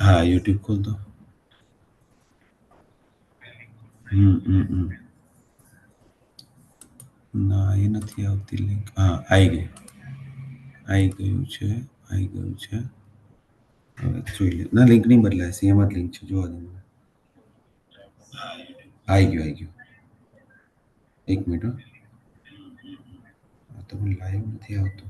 हाँ यूट्यूब खोल दो। ના એ નથી આવતી લિંક. હા આવી ગઈ, આવી ગયું છે, આવી ગયું છે. હવે જોઈ લે. ના લિંક નહીં બદલાય, સેમ જ લિંક છે, જોવા દે મને. આવી ગયું, આવી ગયું. એક મિનિટ હો. આ તો મને લાઈવ નથી આવતું.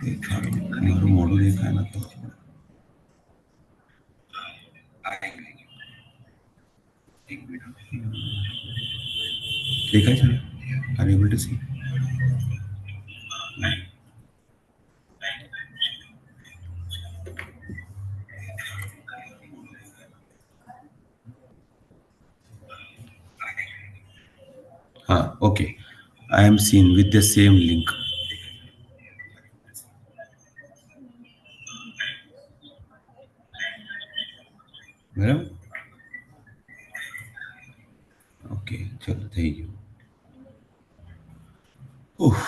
દેખાડો ખાલી મારું મોઢું દેખાય ના તો. એક મિનિટ દેખાય છે ને? Are you able to see? હા okay, I am seen with the same link. બરાબર, ઓકે ચલો થઈ ગયું. ઉફ.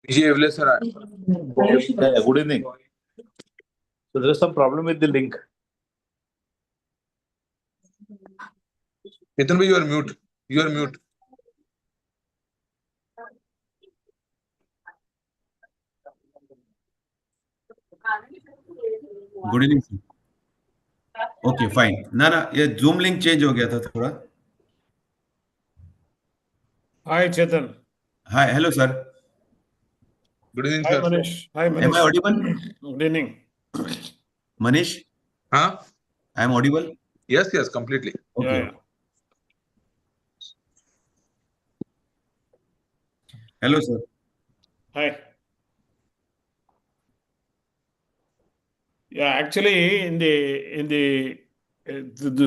Vijay sir. Good evening. So there is some problem with the link. Ketan bhai, you are mute. You are mute. Good evening. Okay fine. ना ना, ये zoom link change हो गया था थोड़ा। Hi, Chetan. Hi, hello sir. Good evening, Hi, sir. Manish. Hi, Am Manish. I audible? Good evening. Manish, Huh? I am audible? Yes, yes, completely. Okay. Yeah. Hello sir. Hi. Yeah, actually, in the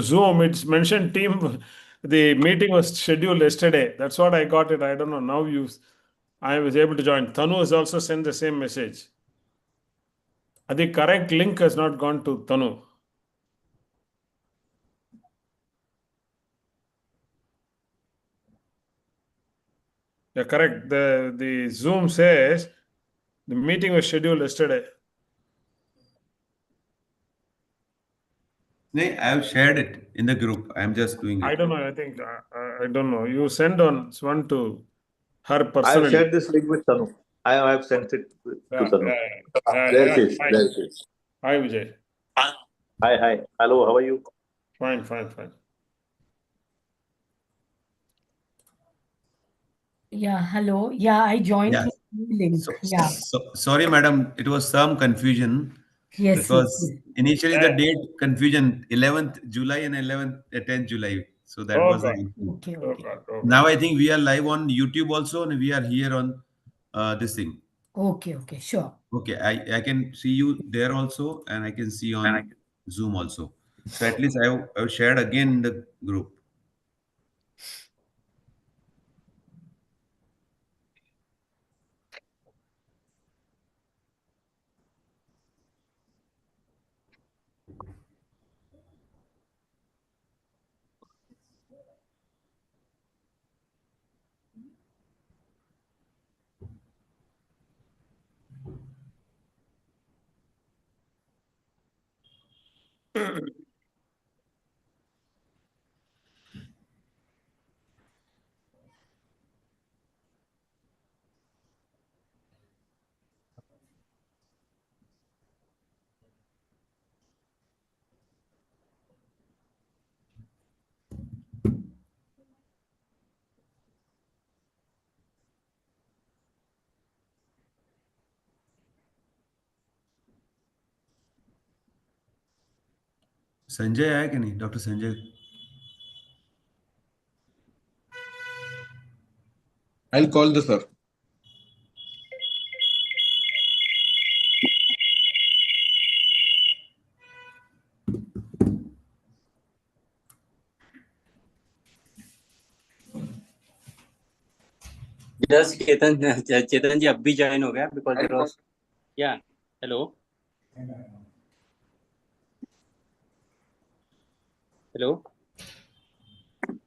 Zoom, it's mentioned team. The meeting was scheduled yesterday. That's what I got it. I don't know. Now I was able to join. Tanu has also sent the same message. The correct link has not gone to Tanu. Yeah, correct. The Zoom says the meeting was scheduled yesterday. No, I have shared it in the group. I am just doing I it. don't know. I think I don't know. You send on one to her I have personally. shared this link with Tanu. I have sent it to Yeah, Tanu. yeah. There it is. Fine. There it is. Hi, Vijay. Hi, hi. Hello, how are you? Fine, fine, fine. Yeah, hello. Yeah, I joined Yeah. through the link. So, Yeah. sorry, madam. It was some confusion Yes, because yes. initially the Yeah. date confusion 11th July and 10th July. So that Oh was God. the. Okay, Oh okay. God. Oh Now God. I think we are live on YouTube also, and we are here on this thing. Okay, okay, sure. Okay, I can see you there also, and I can see on Zoom also. So at least I've shared again in the group. Sanjay आया कि नहीं, doctor Sanjay? I'll call the sir. Yes, चेतन जी अब भी join हो गया because it was yeah. Hello.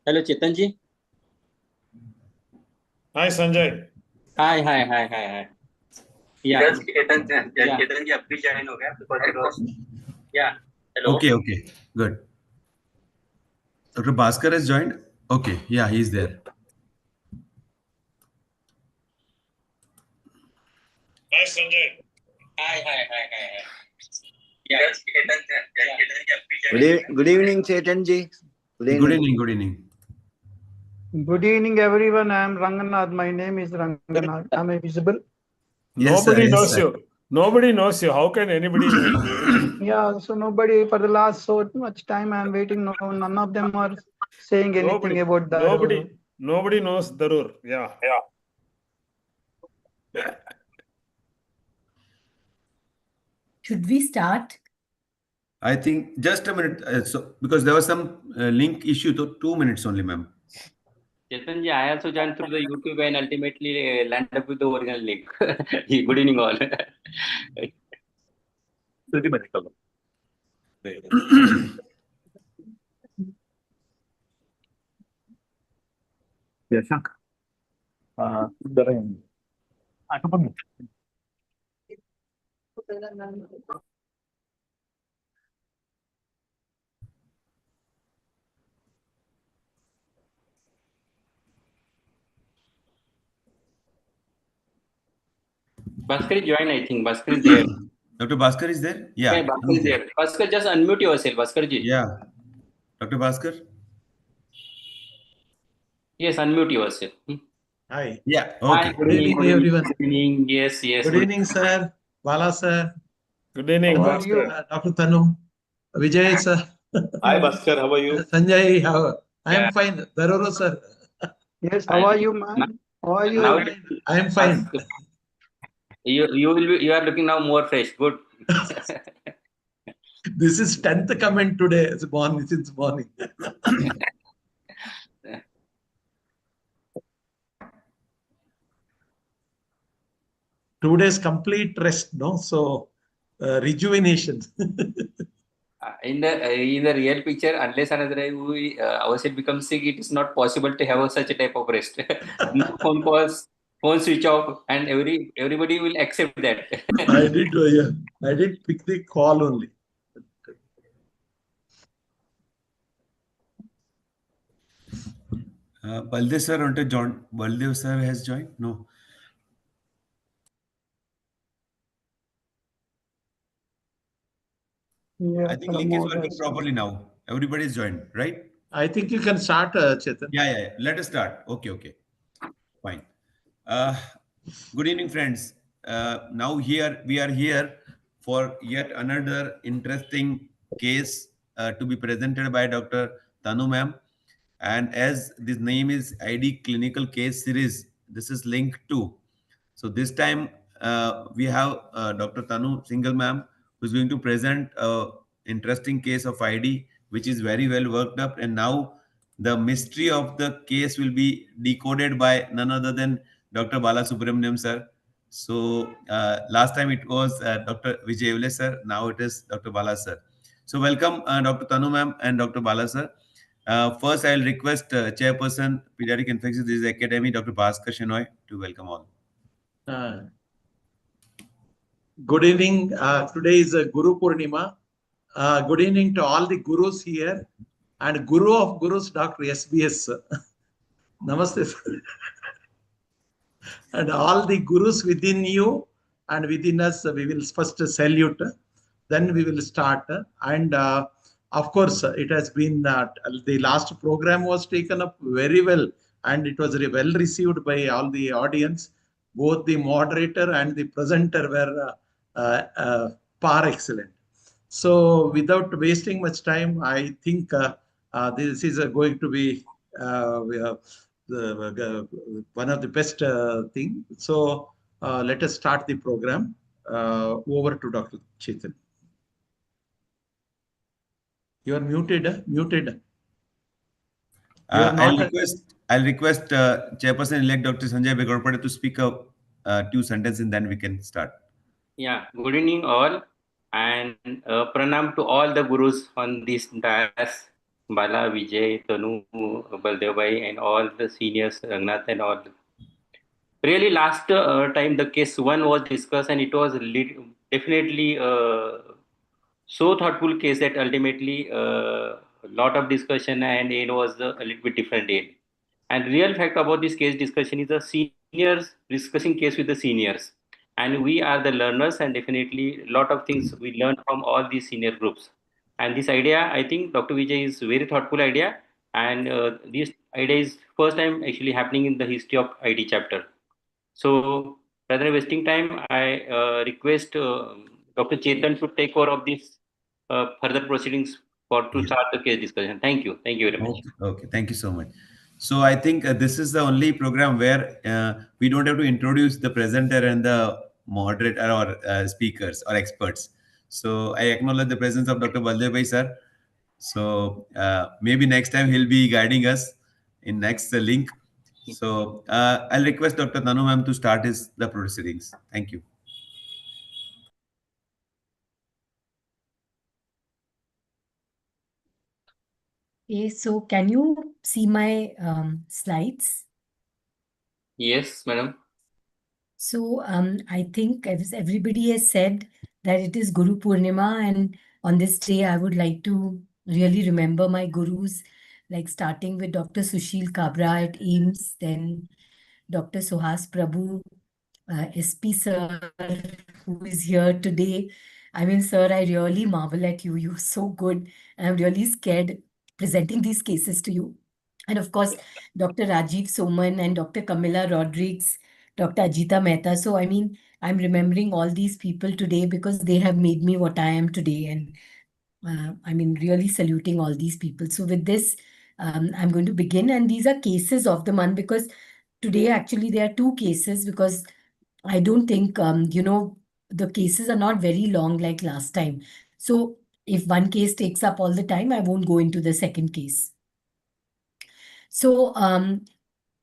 Hello, Chetan ji. Hi, Sanjay. Hi. Yeah. Yes, चेतन जी अब भी join हो गया because it was yeah. Hello. Okay, good. Dr. Bhaskar has joined. Okay, yeah, he's there. Hi, Sanjay. Hi. Yeah. Yes, चेतन जी अब भी join Good evening, Chetan ji. Good evening, good evening. Good evening, everyone. I am Ranganath. My name is Ranganath. Am I visible? Yes, sir, Nobody yes, knows sir. you. Nobody knows you. How can anybody know you? Yeah, so nobody for the last so much time I am waiting. No, none of them are saying anything about that. Nobody knows Darur. Yeah. Should we start? I think just a minute. So because there was some link issue, so 2 minutes only, ma'am. Chetan ji, I also joined through the YouTube and ultimately landed up with the original link. Good evening all. Yashank. Bhaskar is joined, I think. Bhaskar is there. Dr. Bhaskar is there? Yeah, Yeah, Bhaskar he's is there. Bhaskar, just unmute yourself, Bhaskar ji. Yeah. Dr. Bhaskar? Yes, unmute yourself. Hi. Yeah, Hi, okay. good evening, Good evening, everyone. Good evening. Yes, yes. Good evening, sir. Bala, sir. Good evening, How are Bhaskar. you? Dr. Tanu. Vijay, sir. Hi, Bhaskar. How are you? Sanjay, how? I Yeah. am fine. Daroro, sir. Yes, how are you, man? How are you? Now I am fine. you are looking now more fresh. Good. This is 10th comment today. It's morning, since morning. 2 days complete rest, no? So, rejuvenation. In the real picture, unless another we ourselves become sick, it is not possible to have such a type of rest. No phone calls, phone switch off, and everybody will accept that. I did pick the call only. Baldev sir, Baldev sir has joined? No. Yeah, I think link is Pramod working has properly now. Everybody is joined, right? I think you can start, Chetan. Yeah. Let us start. Okay. Fine. Good evening, friends. Now we are here for yet another interesting case to be presented by Dr. Tanu ma'am. And as this name is ID Clinical Case Series, this is link 2. So this time we have Dr. Tanu Singhal ma'am, who is going to present a interesting case of ID, which is very well worked up. And now the mystery of the case will be decoded by none other than Dr. Bala Subramaniam sir. So last time it was Dr. Vijay Evle sir. Now it is Dr. Bala sir. So welcome Dr. Tanu ma'am and Dr. Bala sir. First, I'll request Chairperson Pediatric Infectious Disease Academy, Dr. Bhaskar Shenoy, to welcome all. Good evening. Today is Guru Purnima. Good evening to all the gurus here and Guru of Gurus, Dr. SBS. Namaste. Sir. And all the gurus within you and within us, we will first salute, then we will start. And of course, it has been the last program was taken up very well and it was well received by all the audience. Both the moderator and the presenter were par excellent. So without wasting much time, I think this is going to be one of the best thing. So let us start the program. Over to Dr. Chetan. You are muted. Muted. I'll request Chairperson-elect Dr. Sanjay Begorpade to speak a 2 sentences and then we can start. Yeah, good evening all, and pranam to all the gurus on this dais, Bala, Vijay, Tanu, Baldev bhai, and all the seniors, Rangnath and all. Really, last time the case 1 was discussed, and it was definitely so thoughtful case that ultimately a lot of discussion and it was a little bit different end. And real fact about this case discussion is the seniors discussing case with the seniors. And we are the learners, and definitely a lot of things we learn from all these senior groups. And this idea, I think Dr. Vijay is very thoughtful idea. And this idea is first time actually happening in the history of ID chapter. So rather than wasting time, I request Dr. Chetan to take over of this further proceedings to start the case discussion. Thank you. Thank you very much. Okay. Thank you so much. So I think this is the only program where we don't have to introduce the presenter and the moderator or speakers or experts. So I acknowledge the presence of Dr. Baldev bhai sir. So maybe next time he'll be guiding us in next link. So I'll request Dr. Tanu ma'am to start the proceedings. Thank you. Okay, so can you see my slides? Yes, madam. So I think as everybody has said that it is Guru Purnima, and on this day I would like to really remember my gurus, like starting with Dr. Sushil Kabra at AIIMS, then Dr. Suhas Prabhu, SP sir, who is here today, I mean, sir, I really marvel at you. You're so good. And I'm really scared presenting these cases to you. And of course, Dr. Rajiv Soman and Dr. Camilla Rodrigues, Dr. Ajita Mehta. So, I mean, I'm remembering all these people today because they have made me what I am today. And I mean, really saluting all these people. So, with this, I'm going to begin. And these are cases of the month because today, actually, there are two cases because I don't think, the cases are not very long like last time. So, if one case takes up all the time, I won't go into the second case. So,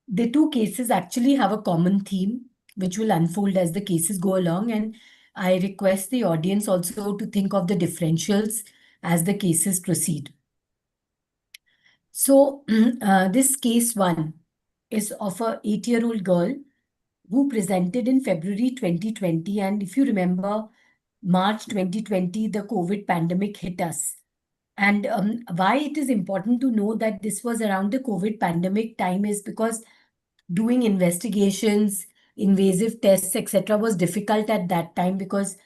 the two cases actually have a common theme, which will unfold as the cases go along. And I request the audience also to think of the differentials as the cases proceed. So, this case one is of a 8-year-old girl who presented in February 2020. And if you remember, March 2020, the COVID pandemic hit us. And why it is important to know that this was around the COVID pandemic time is because doing investigations, invasive tests, etc., was difficult at that time because,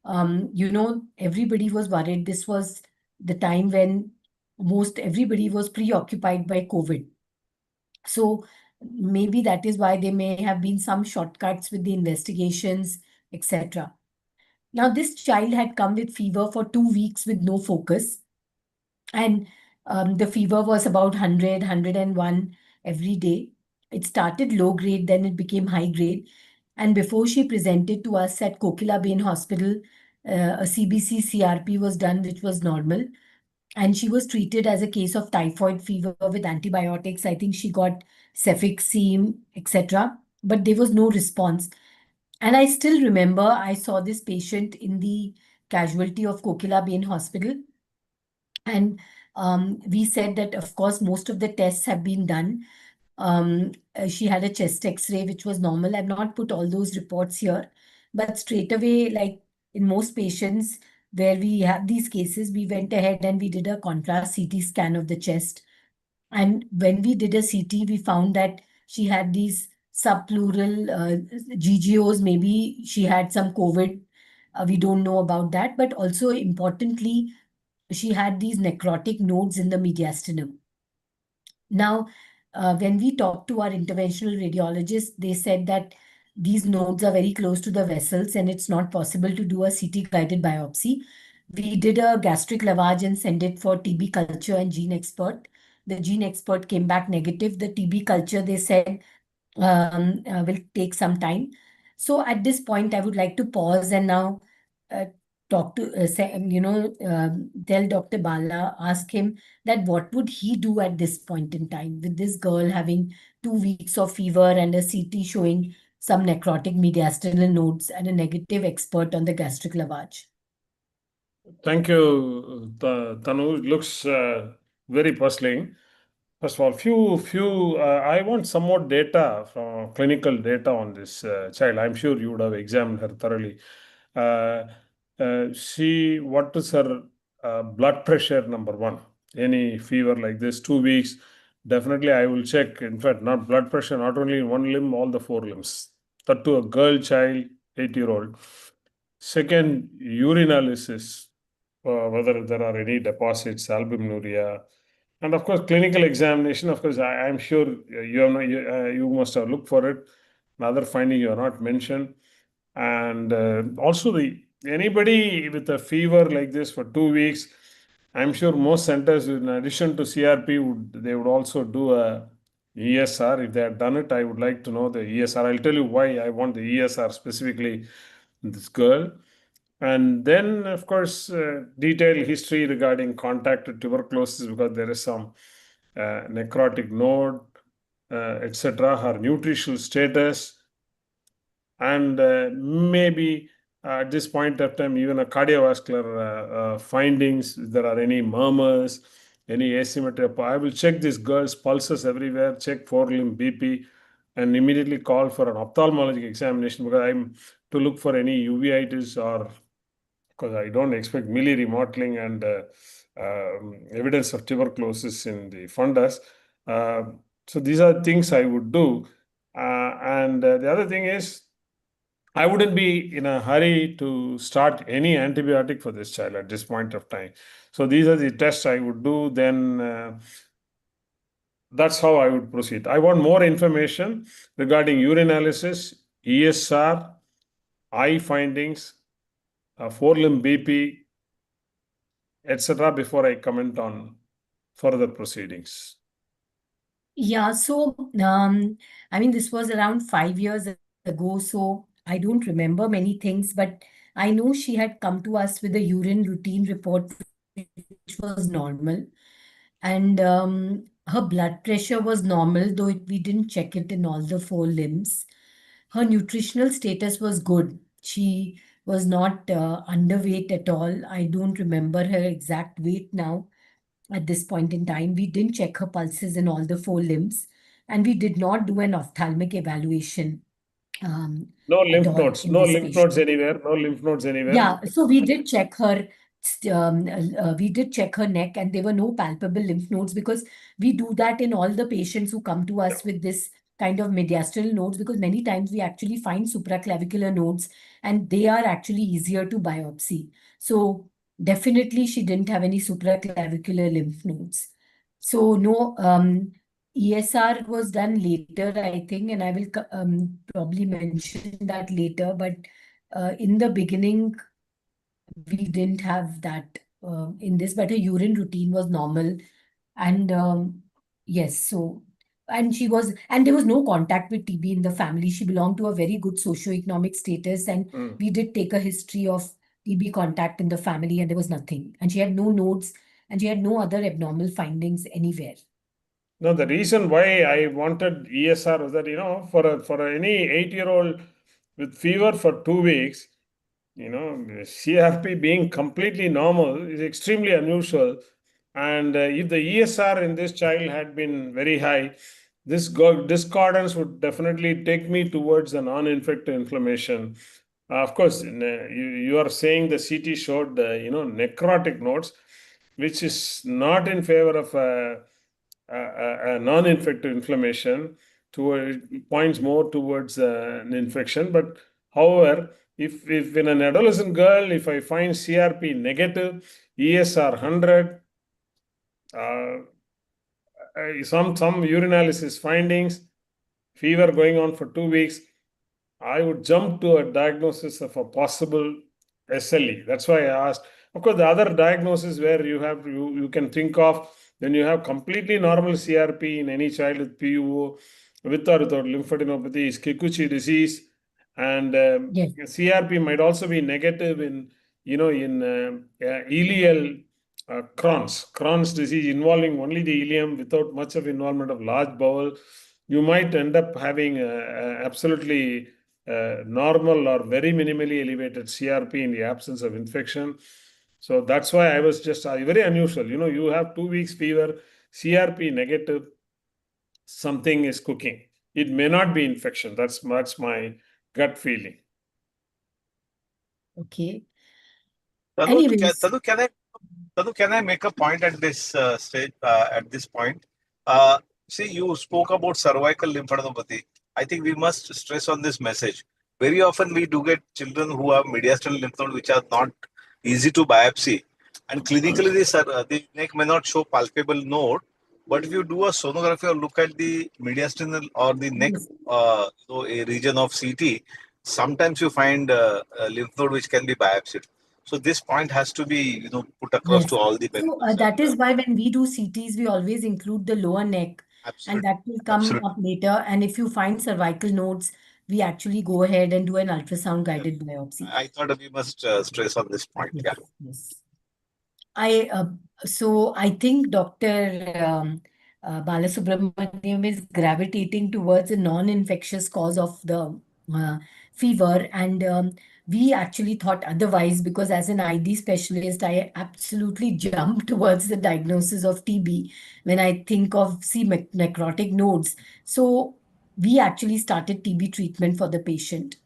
everybody was worried. This was the time when most everybody was preoccupied by COVID. So maybe that is why there may have been some shortcuts with the investigations, etc. Now, this child had come with fever for 2 weeks with no focus. And the fever was about 100, 101 every day. It started low grade, then it became high grade. And before she presented to us at Kokilaben Hospital, a CBC CRP was done, which was normal. And she was treated as a case of typhoid fever with antibiotics. I think she got cefixime, etc. But there was no response. And I still remember I saw this patient in the casualty of Kokilaben Hospital. And we said that, of course, most of the tests have been done. She had a chest X-ray, which was normal. I've not put all those reports here. But straight away, like in most patients where we have these cases, we went ahead and we did a contrast CT scan of the chest. And when we did a CT, we found that she had these subpleural GGOs. Maybe she had some COVID. We don't know about that. But also importantly, she had these necrotic nodes in the mediastinum. Now, when we talked to our interventional radiologist, they said that these nodes are very close to the vessels and it's not possible to do a CT guided biopsy. We did a gastric lavage and sent it for TB culture and gene expert. The gene expert came back negative. The TB culture, they said, will take some time. So at this point, I would like to pause and now talk to, tell Dr. Bala, ask him that what would he do at this point in time with this girl having 2 weeks of fever and a CT showing some necrotic mediastinal nodes and a negative expert on the gastric lavage. Thank you, Tanu. It looks very puzzling. First of all, I want some more data from clinical data on this child. I'm sure you would have examined her thoroughly. What is her blood pressure, number one? Any fever like this, 2 weeks, definitely I will check. In fact, not blood pressure, not only in one limb, all the 4 limbs. That to a girl child, 8-year-old. Second, urinalysis, whether there are any deposits, albuminuria. And of course, clinical examination, of course, I'm sure you must have looked for it. Another finding you have not mentioned. And also anybody with a fever like this for 2 weeks, I'm sure most centers, in addition to CRP, they would also do a ESR. If they had done it, I would like to know the ESR. I'll tell you why I want the ESR specifically in this girl. And then, of course, detailed history regarding contact with tuberculosis because there is some necrotic node, etc. Her nutritional status, and maybe at this point of time, even a cardiovascular findings. If there are any murmurs, any asymmetry. I will check this girl's pulses everywhere, check 4-limb BP, and immediately call for an ophthalmologic examination because I'm to look for any uveitis or because I don't expect Milli remodeling and evidence of tuberculosis in the fundus. So these are things I would do. And the other thing is, I wouldn't be in a hurry to start any antibiotic for this child at this point of time. So these are the tests I would do. Then that's how I would proceed. I want more information regarding urinalysis, ESR, eye findings, forelimb BP, etc. before I comment on further proceedings. Yeah, so I mean, this was around 5 years ago, so I don't remember many things, but I know she had come to us with a urine routine report, which was normal, and her blood pressure was normal, though we didn't check it in all the 4 limbs. Her nutritional status was good. She was not underweight at all. I don't remember her exact weight now at this point in time. We didn't check her pulses in all the 4 limbs, and we did not do an ophthalmic evaluation No at lymph all nodes, in no this lymph nodes patient. anywhere, no lymph nodes anywhere. Yeah, so we did check her. We did check her neck, and there were no palpable lymph nodes, because we do that in all the patients who come to us with this kind of mediastinal nodes, because many times we actually find supraclavicular nodes, and they are actually easier to biopsy. So definitely she didn't have any supraclavicular lymph nodes. So no, ESR was done later, I think, and I will probably mention that later. But in the beginning, we didn't have that in this, but her urine routine was normal. And yes, so, and there was no contact with TB in the family. She belonged to a very good socioeconomic status, and we did take a history of TB contact in the family, and there was nothing. And she had no nodes, and she had no other abnormal findings anywhere. No, the reason why I wanted ESR was that, for any 8-year-old with fever for 2 weeks, CRP being completely normal is extremely unusual. And if the ESR in this child had been very high, this discordance would definitely take me towards a non-infective inflammation. Of course, you are saying the CT showed, necrotic nodes, which is not in favor of a non-infective inflammation. Points more towards an infection. But however, if in an adolescent girl, if I find CRP negative, ESR 100, some urinalysis findings, fever going on for 2 weeks, I would jump to a diagnosis of a possible SLE. That's why I asked. Of course, the other diagnosis where you can think of, when you have completely normal CRP in any child with PUO, with or without lymphadenopathy, is Kikuchi disease, and Yes. CRP might also be negative in ileal Crohn's disease involving only the ileum without much of involvement of large bowel. You might end up having absolutely normal or very minimally elevated CRP in the absence of infection. So that's why I was just very unusual. You have 2 weeks fever, CRP negative, something is cooking. It may not be infection. That's my gut feeling. Okay. Tanu, Anyways. Tanu, can I make a point at this stage, at this point? See, you spoke about cervical lymphadenopathy. I think we must stress on this message. Very often we do get children who have mediastinal lymph nodes which are not easy to biopsy. And clinically, the neck may not show palpable node, but if you do a sonography or look at the mediastinal or the neck a region of CT, sometimes you find a lymph node which can be biopsied. So this point has to be put across Yes. to all the So members. that is why when we do CTs, we always include the lower neck, and that will come up later. And if you find cervical nodes, we actually go ahead and do an ultrasound guided biopsy. I thought we must stress on this point. Yes, Yeah. yes. So I think Dr. Balasubramaniam is gravitating towards a non-infectious cause of the fever, and we actually thought otherwise, because as an ID specialist, I absolutely jump towards the diagnosis of TB when I think of necrotic nodes. So we actually started TB treatment for the patient.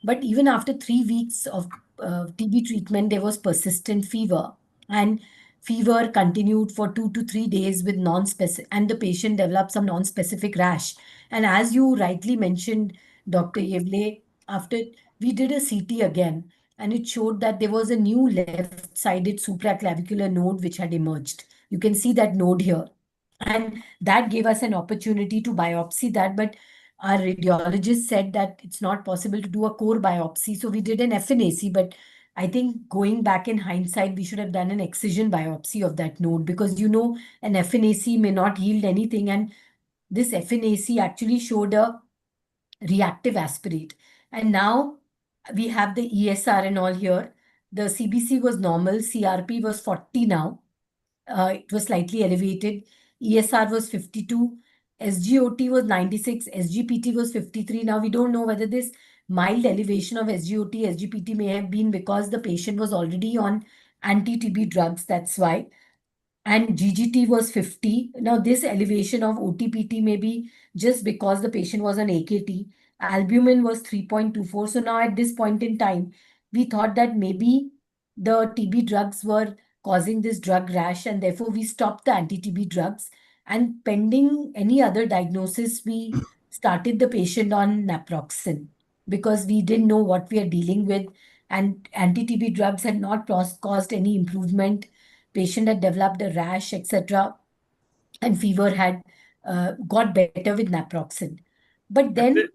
But even after 3 weeks of TB treatment, there was persistent fever, and fever continued for 2 to 3 days with non-specific, and the patient developed some non-specific rash. And as you rightly mentioned, Dr. Yevle, after we did a CT again, and it showed that there was a new left-sided supraclavicular node which had emerged. You can see that node here. And that gave us an opportunity to biopsy that, but our radiologist said that it's not possible to do a core biopsy. So we did an FNAC, but I think going back in hindsight, we should have done an excision biopsy of that node, because an FNAC may not yield anything. And this FNAC actually showed a reactive aspirate. And now we have the ESR and all here. The CBC was normal, CRP was 40 now. It was slightly elevated. ESR was 52. SGOT was 96. SGPT was 53. Now we don't know whether this mild elevation of SGOT, SGPT may have been because the patient was already on anti-TB drugs. That's why. And GGT was 50. Now this elevation of OTPT may be just because the patient was on AKT. Albumin was 3.24. So now at this point in time, we thought that maybe the TB drugs were causing this drug rash, and therefore we stopped the anti-TB drugs. And pending any other diagnosis, we started the patient on naproxen because we didn't know what we are dealing with, and anti-TB drugs had not caused any improvement. Patient had developed a rash, etc., and fever had got better with naproxen. But then,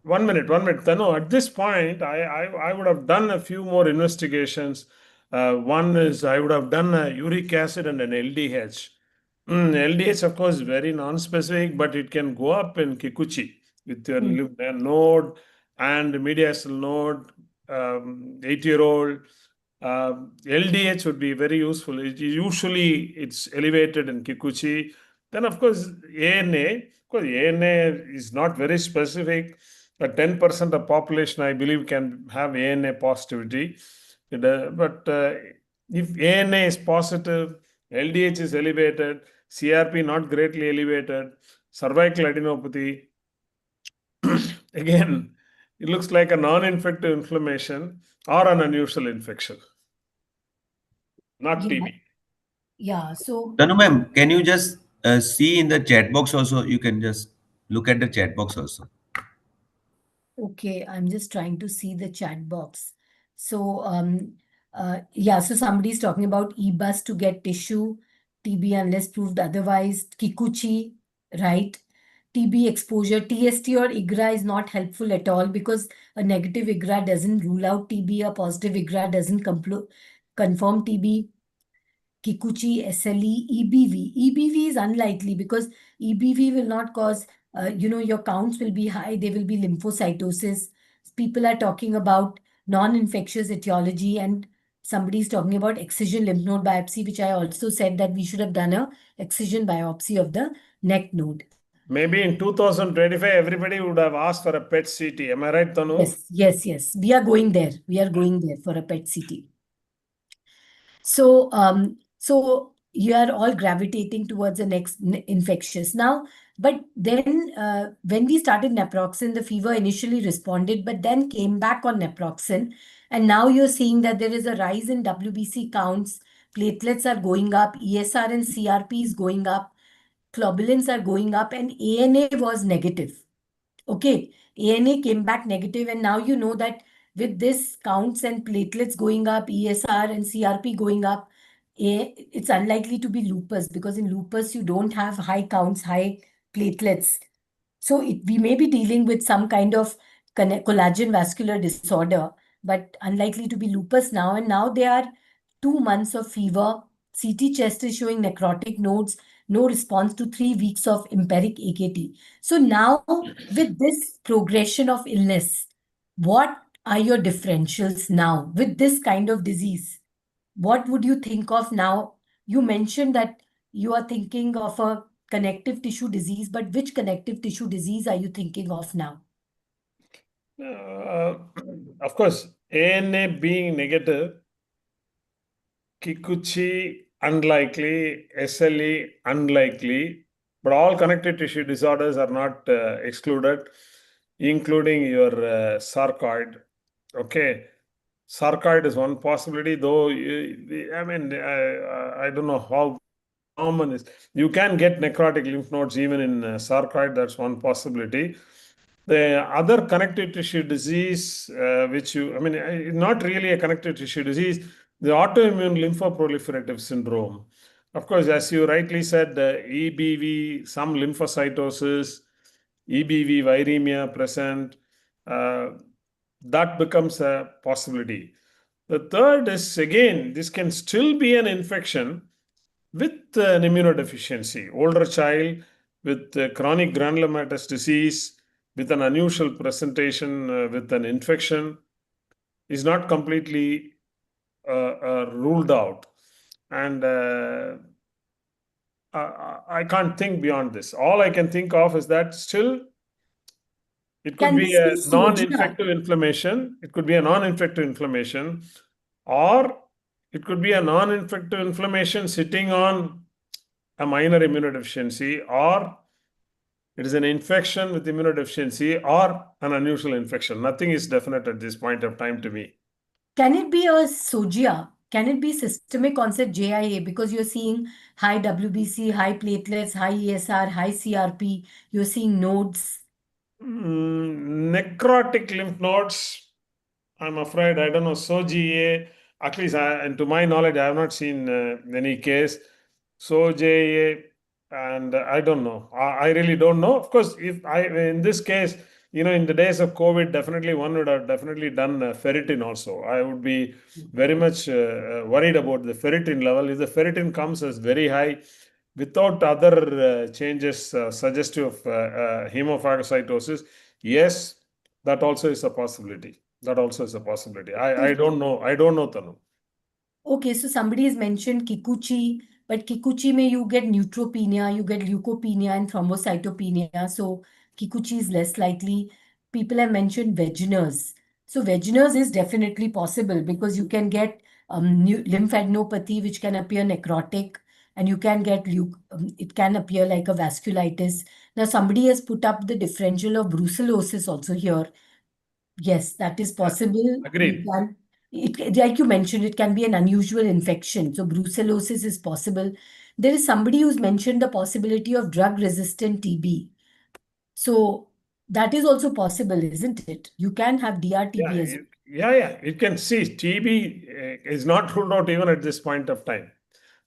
1 minute, Tanu. At this point, I would have done a few more investigations. One is I would have done a uric acid and an LDH. LDH, of course, very non-specific, but it can go up in Kikuchi with your node and mediastinal node, 8-year-old. LDH would be very useful. Usually, it's elevated in Kikuchi. Then, of course, ANA. Of course, ANA is not very specific. But 10% of population, I believe, can have ANA positivity. But if ANA is positive, LDH is elevated, CRP not greatly elevated, cervical adenopathy, again, it looks like a non-infective inflammation or an unusual infection, not TB. Yeah, so Tanu ma'am, can you just see in the chat box also? You can just look at the chat box also. okay, I'm just trying to see the chat box. So, yeah, so somebody's talking about EBUS to get tissue, TB unless proved otherwise, Kikuchi, right? TB exposure, TST or IGRA is not helpful at all because a negative IGRA doesn't rule out TB, a positive IGRA doesn't confirm TB. Kikuchi, SLE, EBV. EBV is unlikely because EBV will not cause, your counts will be high, there will be lymphocytosis. People are talking about non-infectious etiology, and somebody is talking about excision lymph node biopsy, which I also said that we should have done a excision biopsy of the neck node. Maybe in 2025, everybody would have asked for a PET CT. Am I right, Tanu? Yes. We are going there. We are going there for a PET CT. So, so you are all gravitating towards the next infectious now. But then when we started naproxen, the fever initially responded, but then came back on naproxen. And now you're seeing that there is a rise in WBC counts. Platelets are going up. ESR and CRP is going up. Globulins are going up. And ANA was negative. Okay, ANA came back negative, and now you know that with this counts and platelets going up, ESR and CRP going up, it's unlikely to be lupus, because in lupus you don't have high counts, high platelets. So we may be dealing with some kind of collagen vascular disorder, but unlikely to be lupus now. And now there are 2 months of fever. CT chest is showing necrotic nodes, no response to 3 weeks of empiric AKT. So now with this progression of illness, what are your differentials now with this kind of disease? What would you think of now? You mentioned that you are thinking of a connective tissue disease, but which connective tissue disease are you thinking of now? Of course, ANA being negative, Kikuchi unlikely, SLE unlikely, but all connective tissue disorders are not excluded, including your sarcoid. Okay, sarcoid is one possibility, though. I don't know how common is. You can get necrotic lymph nodes even in sarcoid. That's one possibility. The other connective tissue disease, not really a connective tissue disease, the autoimmune lymphoproliferative syndrome. Of course, as you rightly said, the EBV, some lymphocytosis, EBV viremia present, that becomes a possibility. The third is, again, this can still be an infection with an immunodeficiency. Older child with chronic granulomatous disease, with an unusual presentation, with an infection, is not completely ruled out. And I can't think beyond this. All I can think of is that still it could Can be this a be non-infective inflammation. It could be a non-infective inflammation, or it could be a non-infective inflammation sitting on a minor immunodeficiency, or it is an infection with immunodeficiency, or an unusual infection. Nothing is definite at this point of time to me. Can it be a SOGIA? Can it be systemic onset JIA? Because you're seeing high WBC, high platelets, high ESR, high CRP, you're seeing nodes. Necrotic lymph nodes, I'm afraid, I don't know, SOGA, at least and to my knowledge, I have not seen any case. SOGA, and I don't know. I really don't know. Of course, in this case, in the days of COVID, definitely one would have definitely done ferritin also. I would be very much worried about the ferritin level. If the ferritin comes as very high, without other changes suggestive of hemophagocytosis, yes, that also is a possibility. I don't know. Tanu. Okay, so somebody has mentioned Kikuchi, but Kikuchi may you get neutropenia, you get leukopenia and thrombocytopenia. So Kikuchi is less likely. People have mentioned Wegener's. So Wegener's is definitely possible because you can get lymphadenopathy, which can appear necrotic, and you can get it can appear like a vasculitis. Now somebody has put up the differential of brucellosis also here. Yes, that is possible. Agreed. Like you mentioned, it can be an unusual infection. So brucellosis is possible. There is somebody who's mentioned the possibility of drug-resistant TB. So that is also possible, isn't it? You can have DRTB as well. Yeah. You can see TB is not ruled out even at this point of time.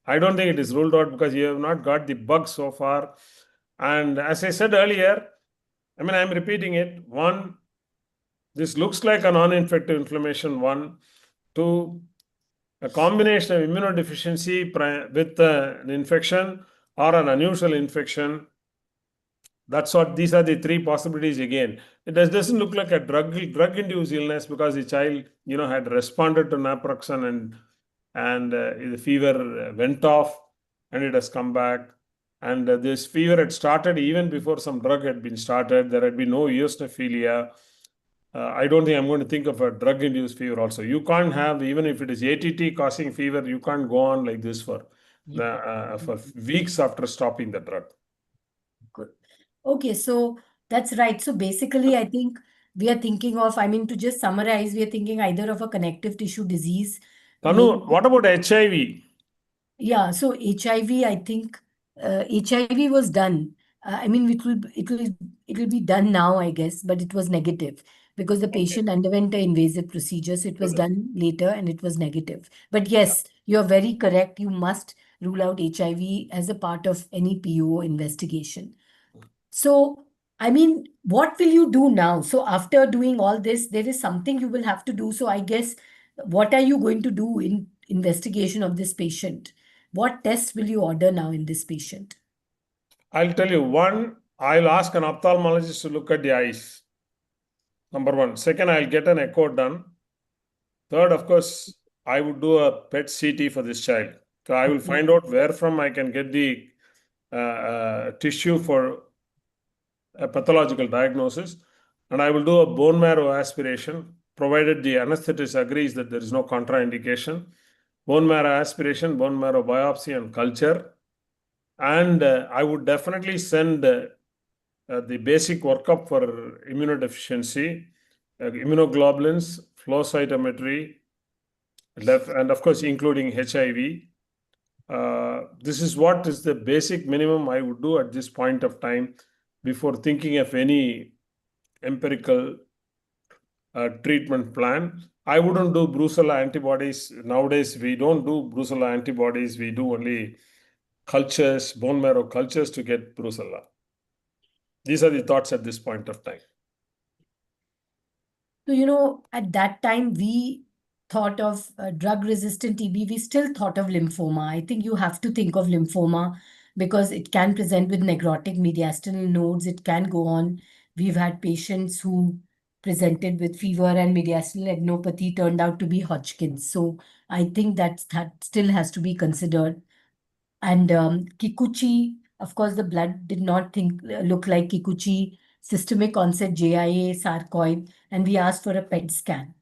I don't think it is ruled out because you have not got the bug so far. And as I said earlier, I'm repeating it. One, this looks like a non-infective inflammation. One, two, a combination of immunodeficiency with an infection or an unusual infection. These are the three possibilities again. It doesn't look like a drug-induced illness because the child, had responded to naproxen and the fever went off and it has come back. And this fever had started even before some drug had been started. There had been no eosinophilia. I don't think I'm going to think of a drug-induced fever also. You can't have, even if it is ATT causing fever, you can't go on like this for weeks after stopping the drug. Good. Okay, so that's right. So basically, I think we are thinking of, to just summarize, we are thinking either of a connective tissue disease. Tanu, what about HIV? Yeah, so HIV, I think HIV was done. It will be done now, I guess, but it was negative because the patient underwent an invasive procedure. So it was done later and it was negative. But yes, you're very correct. You must rule out HIV as a part of any PO investigation. So, what will you do now? So after doing all this, there is something you will have to do. So I guess, what are you going to do in investigation of this patient? What tests will you order now in this patient? I'll tell you. One, I'll ask an ophthalmologist to look at the eyes. Number one. Second, I'll get an echo done. Third, of course, I would do a PET CT for this child. So I will find out where from I can get the tissue for a pathological diagnosis. And I will do a bone marrow aspiration, provided the anesthetist agrees that there is no contraindication. Bone marrow aspiration, bone marrow biopsy and culture. And I would definitely send the basic workup for immunodeficiency, immunoglobulins, flow cytometry, and of course, including HIV. This is what is the basic minimum I would do at this point of time before thinking of any empirical treatment plan. I wouldn't do Brucella antibodies. Nowadays, we don't do Brucella antibodies. We do only cultures, bone marrow cultures to get Brucella. These are the thoughts at this point of time. So, at that time, we thought of drug-resistant TB. We still thought of lymphoma. I think you have to think of lymphoma because it can present with necrotic mediastinal nodes. It can go on. We've had patients who presented with fever and mediastinal adenopathy turned out to be Hodgkin's. So I think that still has to be considered. And Kikuchi, of course, the blood did not look like Kikuchi, systemic onset JIA, sarcoid, and we asked for a PET scan.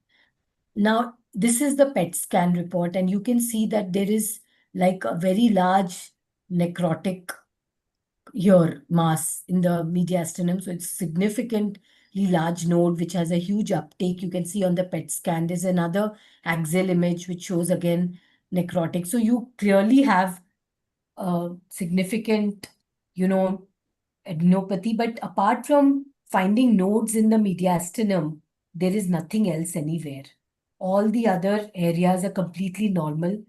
Now, this is the PET scan report, and you can see that there is like a very large necrotic mass in the mediastinum. So it's significantly large node, which has a huge uptake. You can see on the PET scan. There's another axial image which shows again necrotic. So you clearly have significant, adenopathy. But apart from finding nodes in the mediastinum, there is nothing else anywhere. All the other areas are completely normal.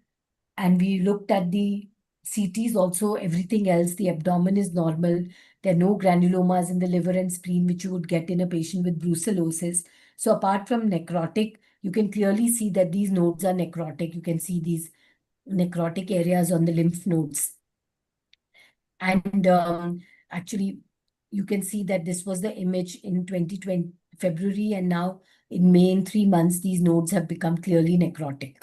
And we looked at the CTs also, everything else. The abdomen is normal. There are no granulomas in the liver and spleen, which you would get in a patient with brucellosis. So apart from necrotic, you can clearly see that these nodes are necrotic. You can see these necrotic areas on the lymph nodes. And actually, you can see that this was the image in 2020 February, and now in May, in 3 months, these nodes have become clearly necrotic.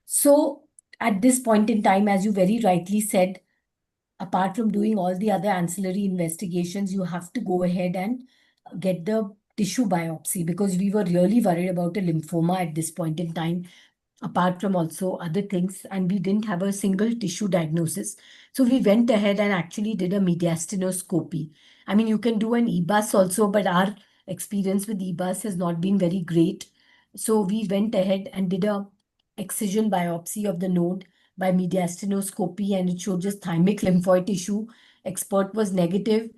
So at this point in time, as you very rightly said, apart from doing all the other ancillary investigations, you have to go ahead and get the tissue biopsy because we were really worried about a lymphoma at this point in time, apart from also other things, and we didn't have a single tissue diagnosis. So we went ahead and actually did a mediastinoscopy. I mean, you can do an EBUS also, but our experience with EBUS has not been very great. So we went ahead and did a excision biopsy of the node by mediastinoscopy, and it showed just thymic lymphoid tissue. Expert was negative.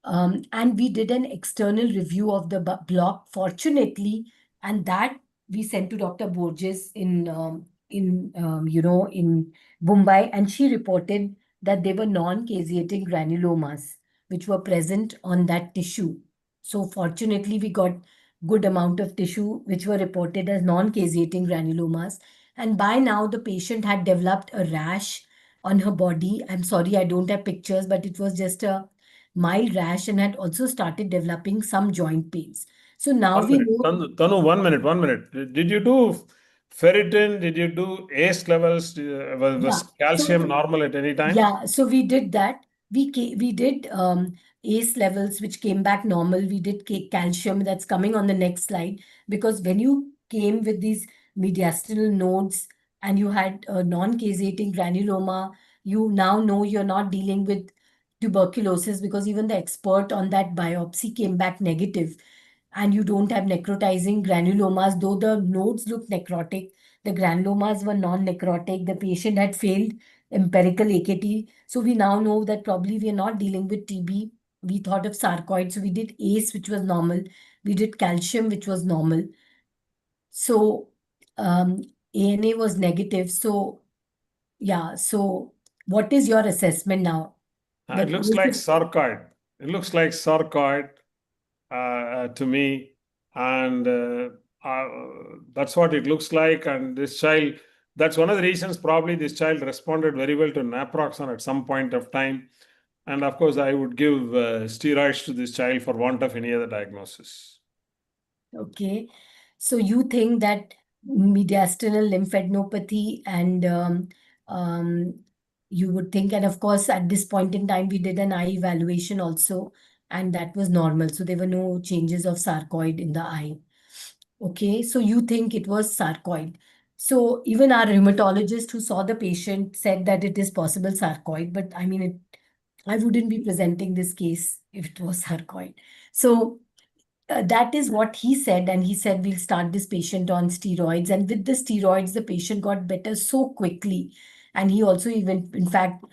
And we did an external review of the block, fortunately, and that we sent to Dr. Borges in Mumbai, and she reported that they were non-caseating granulomas which were present on that tissue. So fortunately, we got good amount of tissue which were reported as non-caseating granulomas. And by now, the patient had developed a rash on her body. I'm sorry, I don't have pictures, but it was just a mild rash and had also started developing some joint pains. So now we know. Tanu, 1 minute, 1 minute. Did you do ferritin? Did you do ACE levels? Was calcium normal at any time? Yeah, so we did that. We did ACE levels, which came back normal. We did calcium, that's coming on the next slide. Because when you came with these mediastinal nodes and you had a non-caseating granuloma, you now know you're not dealing with tuberculosis because even the expert on that biopsy came back negative. And you don't have necrotizing granulomas, though the nodes look necrotic. The granulomas were non-necrotic. The patient had failed empirical AKT. So we now know that probably we are not dealing with TB. We thought of sarcoid. So we did ACE, which was normal. We did calcium, which was normal. So ANA was negative. So yeah. So what is your assessment now? It looks like sarcoid. It looks like sarcoid to me. And that's what it looks like. And this child, that's one of the reasons probably this child responded very well to naproxen at some point of time. And of course, I would give steroids to this child for want of any other diagnosis. Okay. So you think that mediastinal lymphadenopathy and you would think, and of course, at this point in time, we did an eye evaluation also, and that was normal. So there were no changes of sarcoid in the eye. Okay, so you think it was sarcoid. So even our rheumatologist who saw the patient said that it is possible sarcoid, but I mean, I wouldn't be presenting this case if it was sarcoid. So that is what he said. And he said, we'll start this patient on steroids. And with the steroids, the patient got better so quickly. And he also even, in fact,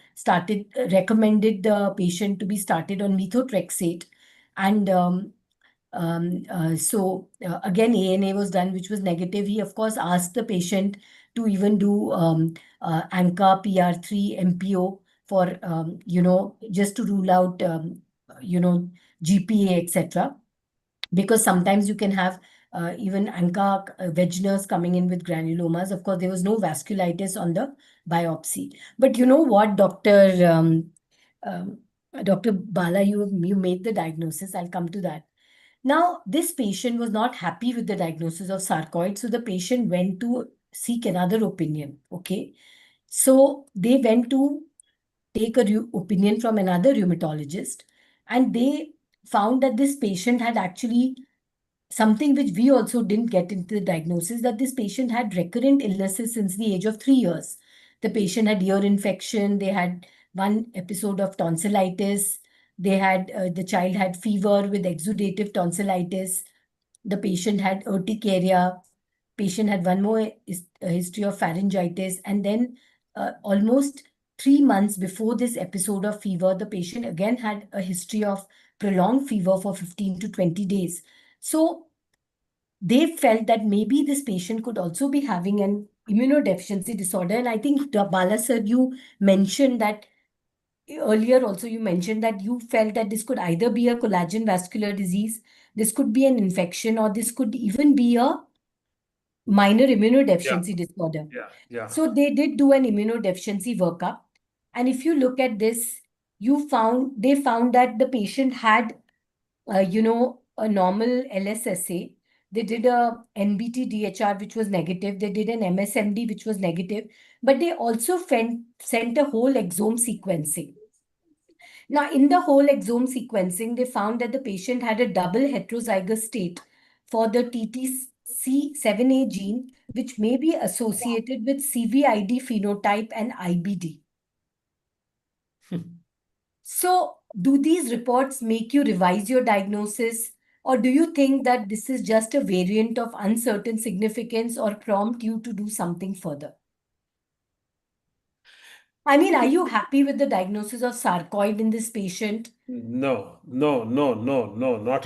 recommended the patient to be started on methotrexate. And Again, ANA was done, which was negative. He, of course, asked the patient to even do ANCA, PR3, MPO for, just to rule out, GPA, etc. Because sometimes you can have even ANCA vaginals coming in with granulomas. Of course, there was no vasculitis on the biopsy. But you know what, Dr. Bala, you made the diagnosis. I'll come to that. Now, this patient was not happy with the diagnosis of sarcoid, so the patient went to seek another opinion. Okay, so they went to take a opinion from another rheumatologist, and they found that this patient had actually something which we also didn't get into the diagnosis, that this patient had recurrent illnesses since the age of 3 years. The patient had ear infection, they had one episode of tonsillitis, the child had fever with exudative tonsillitis, the patient had urticaria, patient had one more history of pharyngitis, and then almost 3 months before this episode of fever, the patient again had a history of prolonged fever for 15 to 20 days. So they felt that maybe this patient could also be having an immunodeficiency disorder. And I think, Bala sir, you mentioned that earlier also, you mentioned that you felt that this could either be a collagen vascular disease, this could be an infection, or this could even be a minor immunodeficiency disorder. Yeah. So they did do an immunodeficiency workup. And if you look at this, they found that the patient had, a normal LSSA. They did a NBT-DHR, which was negative. They did an MSMD, which was negative. But they also sent a whole exome sequencing. Now, in the whole exome sequencing, they found that the patient had a double heterozygous state for the TTC7A gene, which may be associated with CVID phenotype and IBD. So, do these reports make you revise your diagnosis, or do you think that this is just a variant of uncertain significance or prompt you to do something further? I mean, are you happy with the diagnosis of sarcoid in this patient? No, not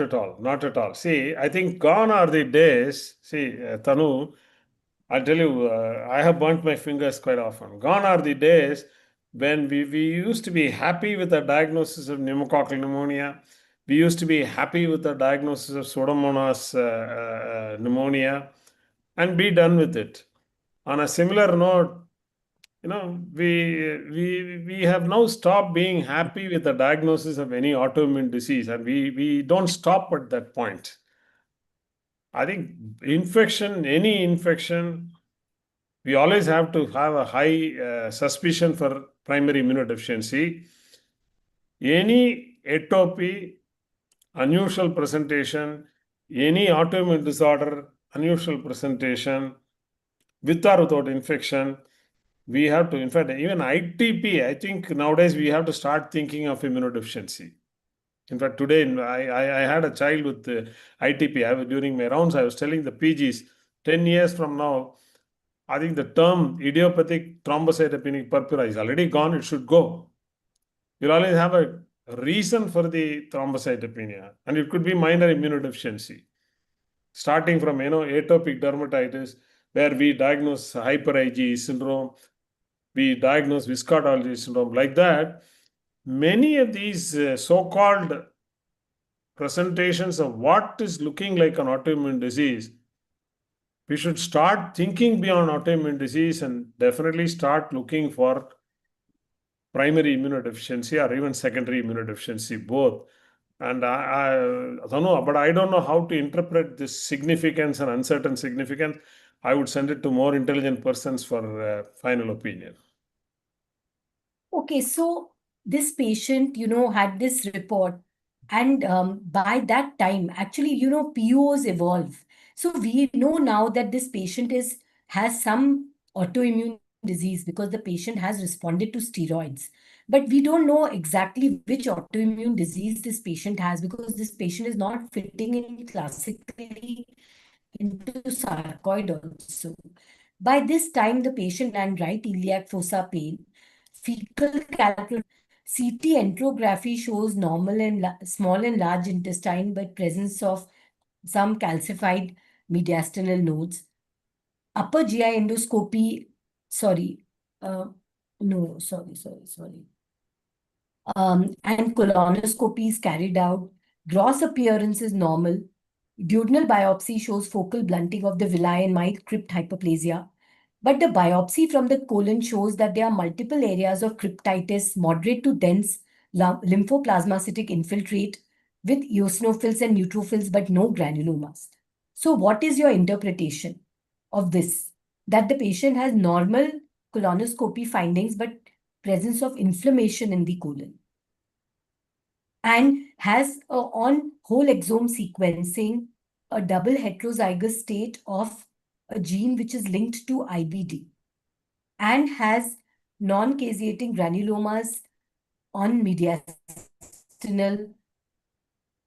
at all. Not at all. See, I think gone are the days. See, Tanu, I'll tell you, I have burnt my fingers quite often. Gone are the days when we used to be happy with the diagnosis of pneumococcal pneumonia. We used to be happy with the diagnosis of Pseudomonas pneumonia and be done with it. On a similar note, we have now stopped being happy with the diagnosis of any autoimmune disease, and we don't stop at that point. I think any infection, we always have to have a high suspicion for primary immunodeficiency. Any atopy, unusual presentation, any autoimmune disorder, unusual presentation, with or without infection, we have to, in fact, even ITP, I think nowadays we have to start thinking of immunodeficiency. In fact, today I had a child with ITP. During my rounds, I was telling the PGs, 10 years from now, I think the term idiopathic thrombocytopenic purpura is already gone. It should go. You'll always have a reason for the thrombocytopenia, and it could be minor immunodeficiency. Starting from, atopic dermatitis, where we diagnose hyper IgE syndrome, we diagnose Wiskott Algee syndrome, like that. Many of these so-called presentations of what is looking like an autoimmune disease, we should start thinking beyond autoimmune disease and definitely start looking for primary immunodeficiency or even secondary immunodeficiency, both. And I don't know, but I don't know how to interpret this significance and uncertain significance. I would send it to more intelligent persons for final opinion. Okay, so this patient, had this report, and by that time, actually, POs evolve. So we know now that this patient has some autoimmune disease because the patient has responded to steroids. But we don't know exactly which autoimmune disease this patient has, because this patient is not fitting in classically into sarcoid also. By this time, the patient had right iliac fossa pain, fecal calculation. CT enterography shows normal and small and large intestine, but presence of some calcified mediastinal nodes. Upper GI endoscopy, sorry, no, sorry. And colonoscopy is carried out. Gross appearance is normal. Duodenal biopsy shows focal blunting of the villi and mild crypt hyperplasia. But the biopsy from the colon shows that there are multiple areas of cryptitis, moderate to dense lymphoplasmacytic infiltrate with eosinophils and neutrophils, but no granulomas. So what is your interpretation of this? That the patient has normal colonoscopy findings, but presence of inflammation in the colon, and has on whole exome sequencing a double heterozygous state of a gene which is linked to IBD, and has non-caseating granulomas on mediastinal.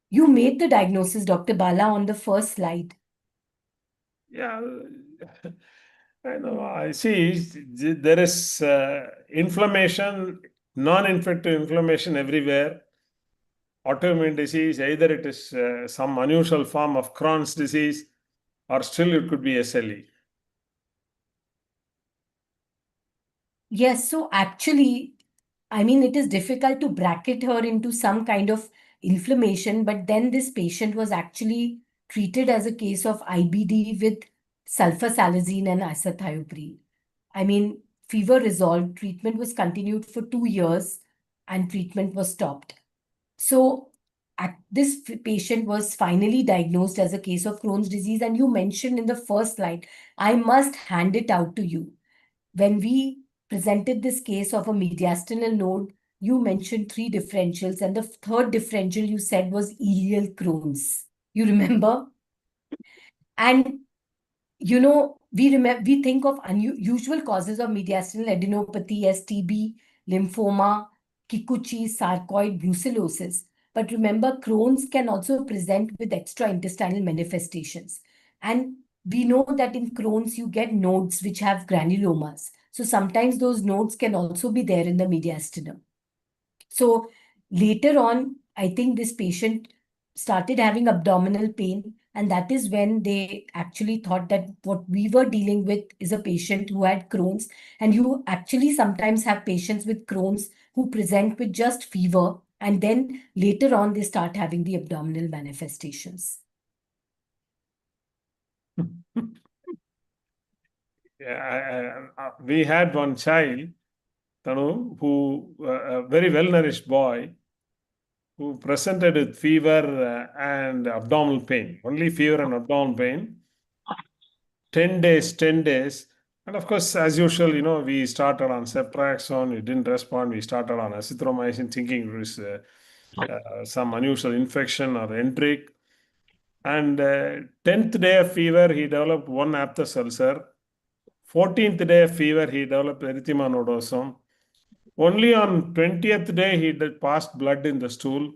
You made the diagnosis, Dr. Bala, on the first slide. Yeah, I know. I see there is inflammation, non-infective inflammation everywhere. Autoimmune disease, either it is some unusual form of Crohn's disease, or still it could be SLE. Yes, so actually, I mean, it is difficult to bracket her into some kind of inflammation, but then this patient was actually treated as a case of IBD with sulfasalazine and azathioprine. I mean, fever resolved, treatment was continued for 2 years, and treatment was stopped. So this patient was finally diagnosed as a case of Crohn's disease, and you mentioned in the first slide, I must hand it out to you. When we presented this case of a mediastinal node, you mentioned 3 differentials, and the third differential you said was ileal Crohn's. You remember? And you know, we think of unusual causes of mediastinal adenopathy as TB, lymphoma, Kikuchi, sarcoid, brucellosis. But remember, Crohn's can also present with extraintestinal manifestations. And we know that in Crohn's, you get nodes which have granulomas. So sometimes those nodes can also be there in the mediastinum. So later on, I think this patient started having abdominal pain, and that is when they actually thought that what we were dealing with is a patient who had Crohn's. And you actually sometimes have patients with Crohn's who present with just fever, and then later on they start having the abdominal manifestations. Yeah, we had one child, Tanu, who a very well-nourished boy, who presented with fever and abdominal pain, only fever and abdominal pain. 10 days. And of course, as usual, you know, we started on ceftriaxone, it didn't respond. We started on azithromycin, thinking it was some unusual infection or enteric. And 10th day of fever, he developed one aphthous ulcer. 14th day of fever, he developed erythema nodosum. Only on 20th day, he passed blood in the stool.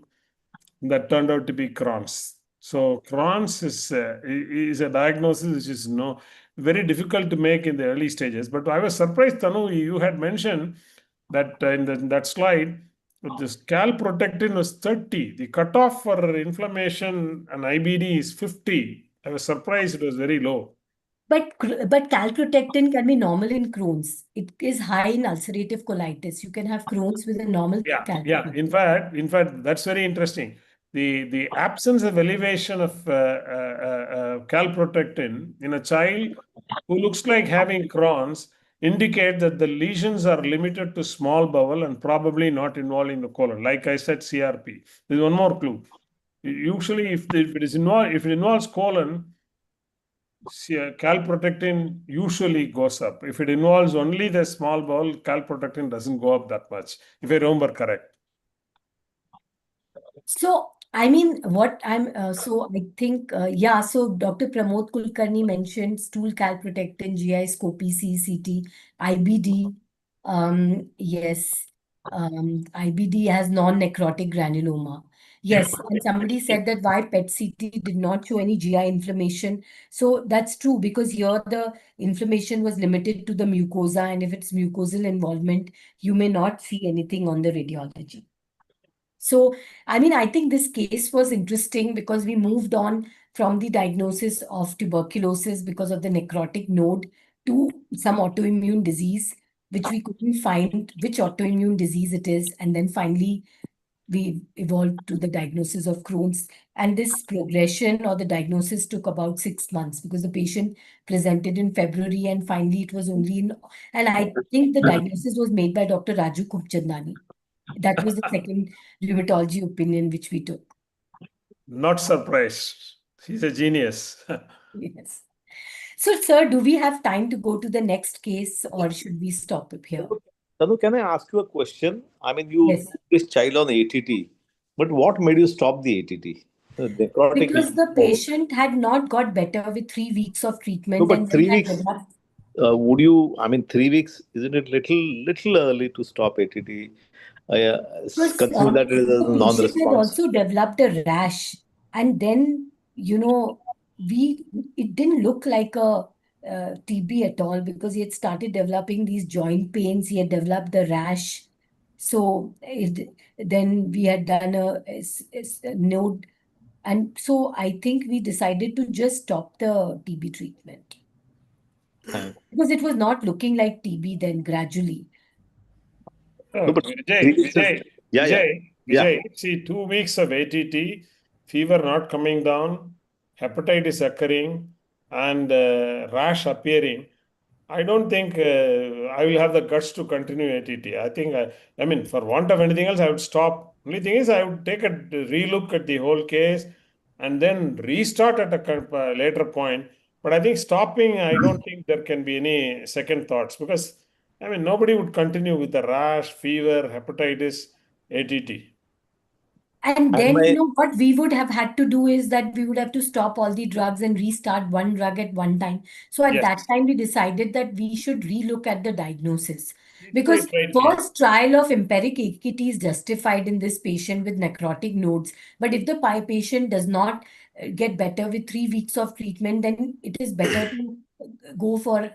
That turned out to be Crohn's. So Crohn's is a diagnosis which is very difficult to make in the early stages. But I was surprised, Tanu, you had mentioned that in that slide, this calprotectin was 30. The cutoff for inflammation and IBD is 50. I was surprised it was very low. But calprotectin can be normal in Crohn's. It is high in ulcerative colitis. You can have Crohn's with a normal calprotectin. Yeah. In fact, that's very interesting. The absence of elevation of calprotectin in a child who looks like having Crohn's indicate that the lesions are limited to small bowel and probably not involving the colon. Like I said, CRP. There's one more clue. Usually, if it involves colon, calprotectin usually goes up. If it involves only the small bowel, calprotectin doesn't go up that much, if I remember correct. So, I mean, what I'm, so I think, so Dr. Pramod Kulkarni mentioned stool calprotectin, GI Scopy, CCT, IBD. Yes, IBD has non-necrotic granuloma. Yes, and somebody said that why PET-CT did not show any GI inflammation. So that's true, because here the inflammation was limited to the mucosa, and if it's mucosal involvement, you may not see anything on the radiology. So, I mean, I think this case was interesting because we moved on from the diagnosis of tuberculosis because of the necrotic node to some autoimmune disease, which we couldn't find which autoimmune disease it is. And then finally, we evolved to the diagnosis of Crohn's. And this progression or the diagnosis took about 6 months because the patient presented in February and finally it was only in, and I think the diagnosis was made by Dr. Raju Khubchandani. That was the second rheumatology opinion which we took. Not surprised. He's a genius. Yes. So, sir, do we have time to go to the next case or should we stop it here? Tanu, can I ask you a question? I mean, you Yes. put this child on ATT, but what made you stop the ATT? The necrotic Because the lymph node. patient had not got better with 3 weeks of No, treatment but and 3 then had weeks. developed. Would you? I mean, 3 weeks. Isn't it little early to stop ATT? Because Consider that it is a the patient had non-response. also developed a rash, and then it didn't look like a TB at all because he had started developing these joint pains. He had developed the rash, so then we had done a node, and so I think we decided to just stop the TB treatment Thanks. because it was not looking like TB then gradually. Oh, No, but 3 weeks is, yeah. Vijay, see, 2 weeks of ATT, fever not coming down, hepatitis occurring, and rash appearing. I don't think I will have the guts to continue ATT. I think, I mean, for want of anything else, I would stop. Only thing is, I would take a relook at the whole case and then restart at a later point. But I think stopping, I don't think there can be any second thoughts because, I mean, nobody would continue with the rash, fever, hepatitis, ATT. And And then, my what we would have had to do is that we would have to stop all the drugs and restart one drug at one time. So at that Yes, time, we decided that we should relook at the diagnosis. you do Because it rightly. first trial of empiric AKT is justified in this patient with necrotic nodes. But if the patient does not get better with 3 weeks of treatment, then it is better to go for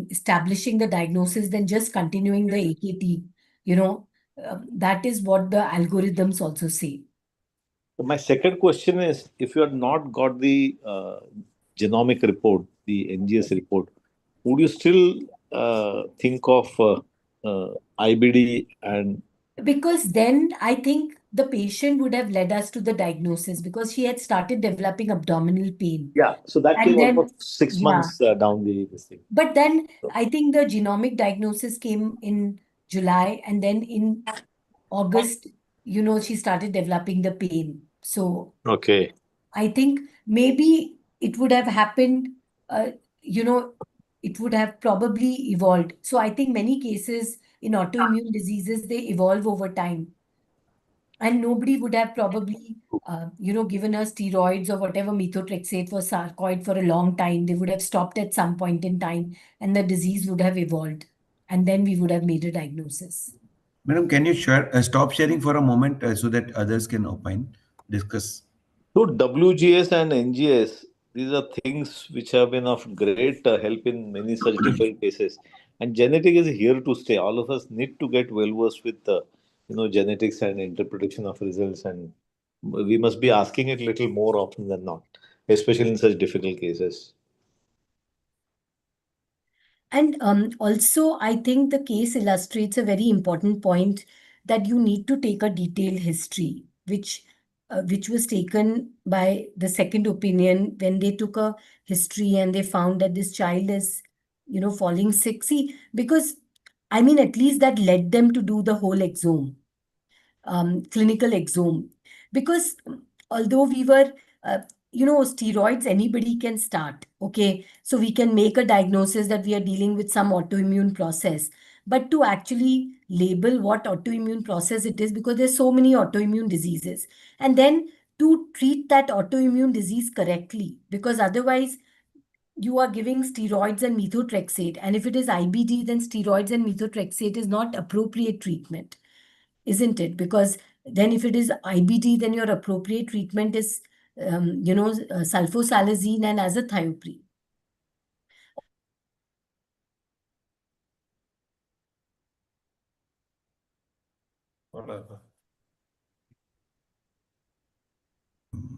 establishing the diagnosis than just continuing the AKT. That is what the algorithms also say. my second question is, if you had not got the genomic report, the NGS report, would you still think of IBD and Because then I think the patient would have led us to the diagnosis because she had started developing abdominal pain. yeah? So that And came then, almost 6 yeah. months down this thing. But then I think the genomic diagnosis came in July, and then in August, she started developing the pain. So Okay. I think maybe it would have happened, it would have probably evolved. So I think many cases in autoimmune diseases, they evolve over time. And nobody would have probably, given us steroids or whatever methotrexate for sarcoid for a long time. They would have stopped at some point in time and the disease would have evolved. And then we would have made a diagnosis. Madam, can you stop sharing for a moment so that others can opine, discuss? So WGS and NGS, these are things which have been of great help in many such difficult cases. And genetic is here to stay. All of us need to get well versed with genetics and interpretation of results, and we must be asking it little more often than not, especially in such difficult cases. And also, I think the case illustrates a very important point that you need to take a detailed history, which was taken by the second opinion when they took a history and they found that this child is, falling sick. See, because I mean, at least that led them to do the whole exome, clinical exome, because although we were, steroids anybody can start, okay, so we can make a diagnosis that we are dealing with some autoimmune process, but to actually label what autoimmune process it is, because there's so many autoimmune diseases, and then to treat that autoimmune disease correctly, because otherwise you are giving steroids and methotrexate, and if it is IBD, then steroids and methotrexate is not appropriate treatment, isn't it? Because then if it is IBD, then your appropriate treatment is, sulfosalazine and azathioprine. Whatever.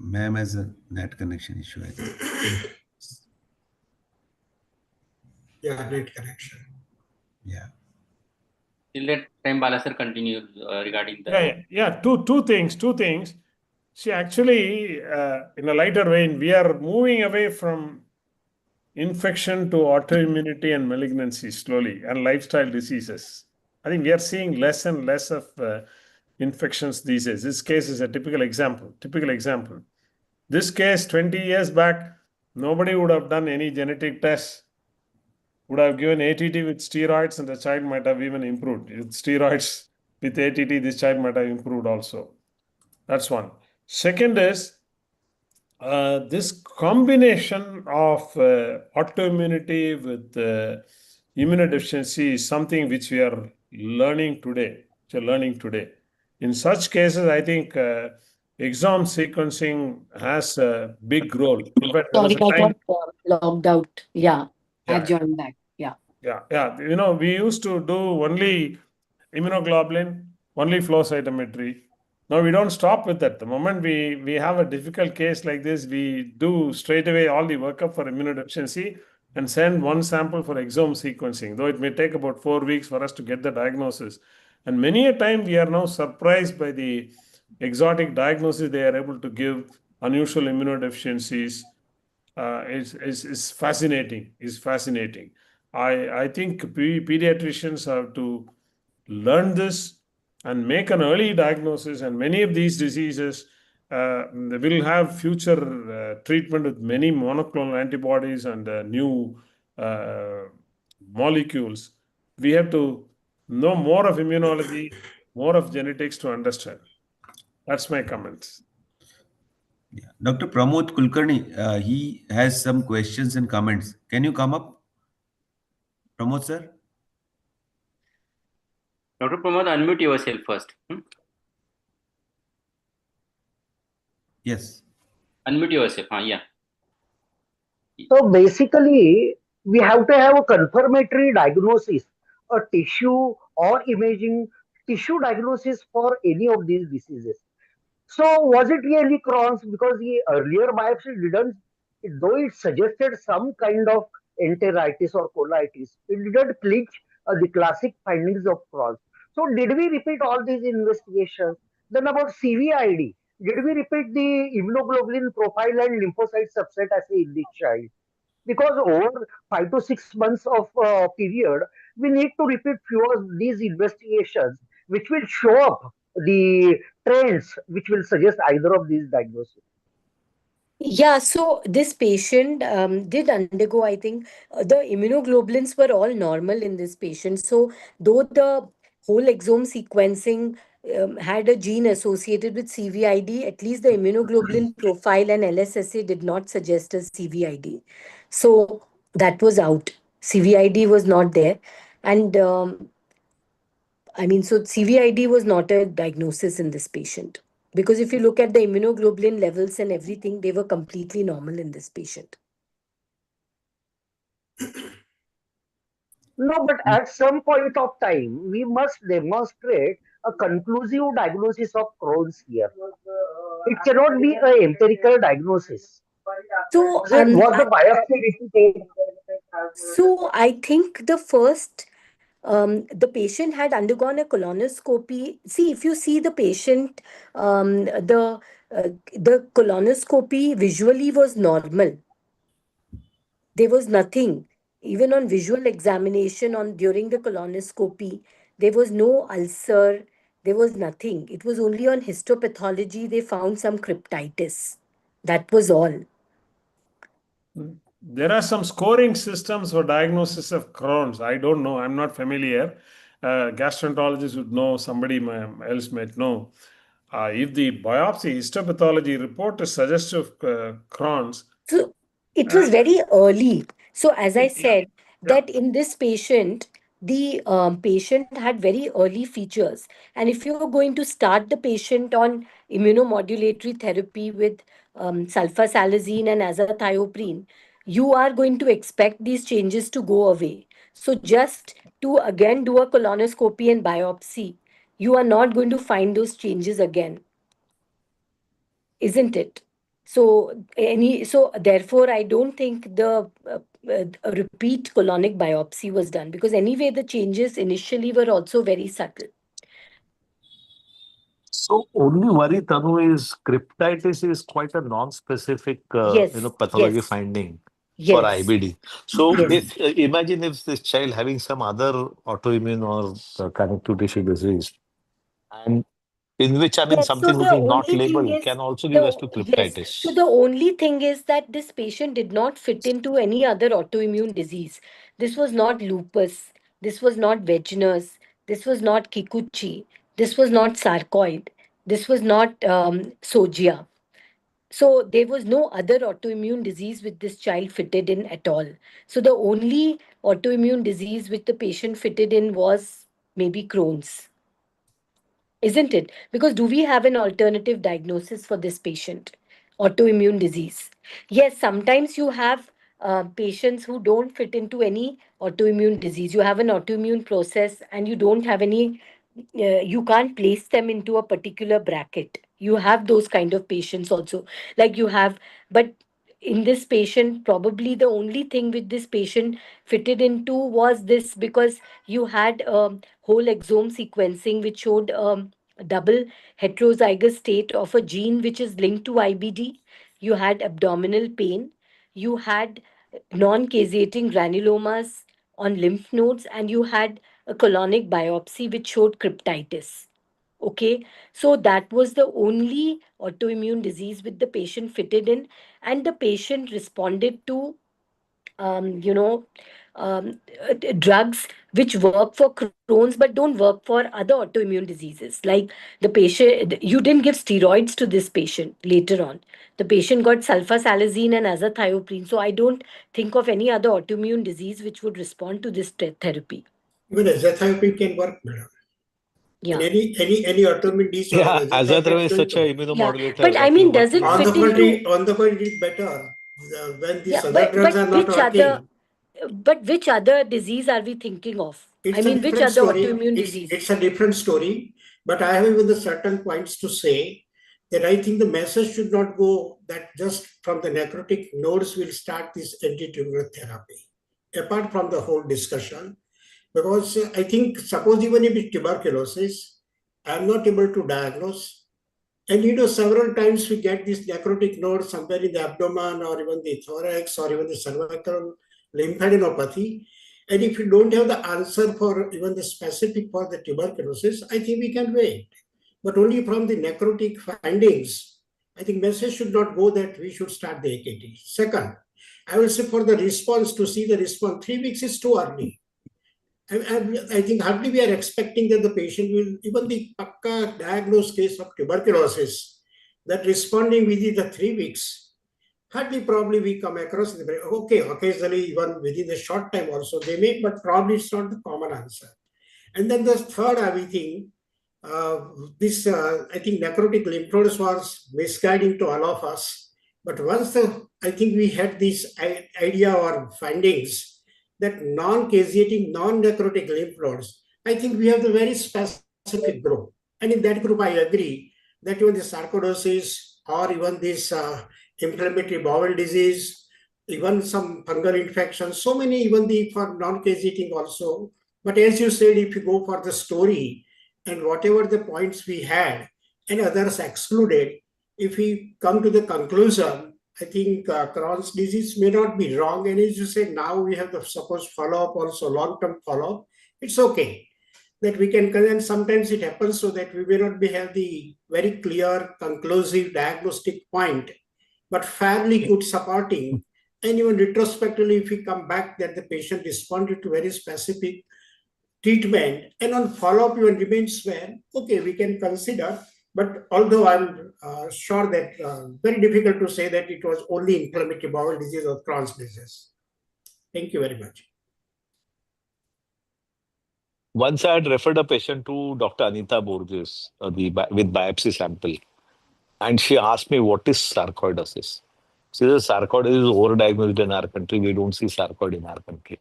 Ma'am has a net connection issue, I think. Yeah, net connection. Yeah. Till that time, Bala sir continues regarding the. Yeah. Two things. See, actually, in a lighter vein, we are moving away from infection to autoimmunity and malignancy slowly, and lifestyle diseases. I think we are seeing less and less of infections these days. This case is a typical example. This case, 20 years back, nobody would have done any genetic test, would have given ATT with steroids, and the child might have even improved. With steroids, with ATT, this child might have improved also. That's one. Second is this combination of autoimmunity with immunodeficiency is something which we are learning today. In such cases, I think exome sequencing has a big role. In fact, there was Sorry, a I time. got logged out. Yeah, I've Yeah. joined back. Yeah. Yeah. We used to do only immunoglobulin, only flow cytometry. Now we don't stop with that. The moment we have a difficult case like this, we do straight away all the workup for immunodeficiency and send one sample for exome sequencing, though it may take about 4 weeks for us to get the diagnosis. And many a time we are now surprised by the exotic diagnosis they are able to give, unusual immunodeficiencies. Is fascinating. I think pediatricians have to learn this and make an early diagnosis, and many of these diseases will have future treatment with many monoclonal antibodies and new molecules. We have to know more of immunology, more of genetics to understand. That's my comments. Yeah. Dr. Pramod Kulkarni, he has some questions and comments. Can you come up, Pramod sir? Dr. Pramod, unmute yourself first. Yes. Unmute yourself. Yeah. So basically, we have to have a confirmatory diagnosis, a tissue or imaging tissue diagnosis for any of these diseases. So was it really Crohn's? Because the earlier biopsy didn't, though it suggested some kind of enteritis or colitis, it didn't clinch the classic findings of Crohn's. So did we repeat all these investigations? Then about CVID, did we repeat the immunoglobulin profile and lymphocyte subset assay in the child? Because over 5 to 6 months of period, we need to repeat few of these investigations, which will show up the trends, which will suggest either of these diagnoses. Yeah, so this patient did undergo, I think, the immunoglobulins were all normal in this patient. So, though the whole exome sequencing had a gene associated with CVID, at least the immunoglobulin profile and LSSA did not suggest a CVID. So, that was out. CVID was not there. And so CVID was not a diagnosis in this patient. Because if you look at the immunoglobulin levels and everything, they were completely normal in this patient. No, but at some point of time, we must demonstrate a conclusive diagnosis of Crohn's here. It cannot be an empirical diagnosis. So, Was the biopsy repeated? So I think the patient had undergone a colonoscopy. See, if you see the patient, the colonoscopy visually was normal. There was nothing. Even on visual examination during the colonoscopy, there was no ulcer. There was nothing. It was only on histopathology they found some cryptitis. That was all. There are some scoring systems for diagnosis of Crohn's. I don't know. I'm not familiar. Gastroenterologist would know. Somebody else might know. If the biopsy histopathology report is suggestive of Crohn's. So it was very early. So as I said, that in this patient, the patient had very early features. And if you're going to start the patient on immunomodulatory therapy with sulfasalazine and azathioprine, you are going to expect these changes to go away. So just to again do a colonoscopy and biopsy, you are not going to find those changes again. Isn't it? So therefore, I don't think the a repeat colonic biopsy was done, because anyway the changes initially were also very subtle. So only worry, Tanu, is cryptitis is quite a non-specific, Yes, pathology yes, finding for yes, IBD. So yes. if imagine if this child having some other autoimmune or connective tissue disease, and in which, I mean, Yes, so something which the is not only thing labeled is can also give us to yes, so cryptitis. the only thing is that this patient did not fit into any other autoimmune disease. This was not lupus, this was not Wegener's, this was not Kikuchi, this was not sarcoid, this was not Sogia. So there was no other autoimmune disease which this child fitted in at all. So the only autoimmune disease which the patient fitted in was maybe Crohn's. Isn't it? Because do we have an alternative diagnosis for this patient? Autoimmune disease. Yes, sometimes you have patients who don't fit into any autoimmune disease. You have an autoimmune process and you don't have any, you can't place them into a particular bracket. You have those kind of patients also. Like you have, but in this patient, probably the only thing with this patient fitted into was this, because you had whole exome sequencing which showed a double heterozygous state of a gene which is linked to IBD. You had abdominal pain. You had non-caseating granulomas on lymph nodes, and you had a colonic biopsy which showed cryptitis. Okay, so that was the only autoimmune disease with the patient fitted in, and the patient responded to um, you know, drugs which work for Crohn's but don't work for other autoimmune diseases. Like the patient, you didn't give steroids to this patient later on. The patient got sulfasalazine and azathioprine. So I don't think of any other autoimmune disease which would respond to this therapy. Even azathioprine can work, madam. Yeah. In any autoimmune disorder, Yeah, azathioprine is going such to a work. immunomodulator. But that I mean, will work does it well. On the fit into? contrary, it's better when these Yeah, other drugs are but not which working. other, but which other disease are we thinking of? It's I a mean, which different other story. autoimmune disease? It's a different story. But I have even the certain points to say that I think the message should not go that just from the necrotic nodes will start this anti-tumoral therapy. Apart from the whole discussion, because I think suppose even if it's tuberculosis, I'm not able to diagnose. And several times we get this necrotic node somewhere in the abdomen or even the thorax or even the cervical lymphadenopathy. And if you don't have the answer for even the specific for the tuberculosis, I think we can wait. But only from the necrotic findings, I think message should not go that we should start the AKT. Second, I will say for the response, to see the response, 3 weeks is too early. I think hardly we are expecting that the patient will, even the Pakka diagnosed case of tuberculosis, that responding within the 3 weeks, hardly probably we come across, okay, occasionally even within a short time also they may, but probably it's not the common answer. And then the third, I think, I think necrotic lymph nodes was misguiding to all of us. But once I think we had this idea or findings, that non-caseating, non-necrotic lymph nodes, I think we have the very specific group. And in that group, I agree that even the sarcoidosis or even this inflammatory bowel disease, even some fungal infections, so many, even for non-caseating also. But as you said, if you go for the story and whatever the points we had and others excluded, if we come to the conclusion, I think Crohn's disease may not be wrong. And as you say, now we have the supposed follow-up, also long-term follow-up. It's okay that we can, and sometimes it happens so that we may not have the very clear, conclusive diagnostic point, but fairly good supporting. And even retrospectively, if we come back that the patient responded to very specific treatment and on follow-up even remains well, okay, we can consider. But although I'm sure that very difficult to say that it was only inflammatory bowel disease or Crohn's disease. Thank you very much. Once I had referred a patient to Dr. Anita Borges with biopsy sample, and she asked me, what is sarcoidosis? She said, sarcoidosis is overdiagnosed in our country. We don't see sarcoid in our country.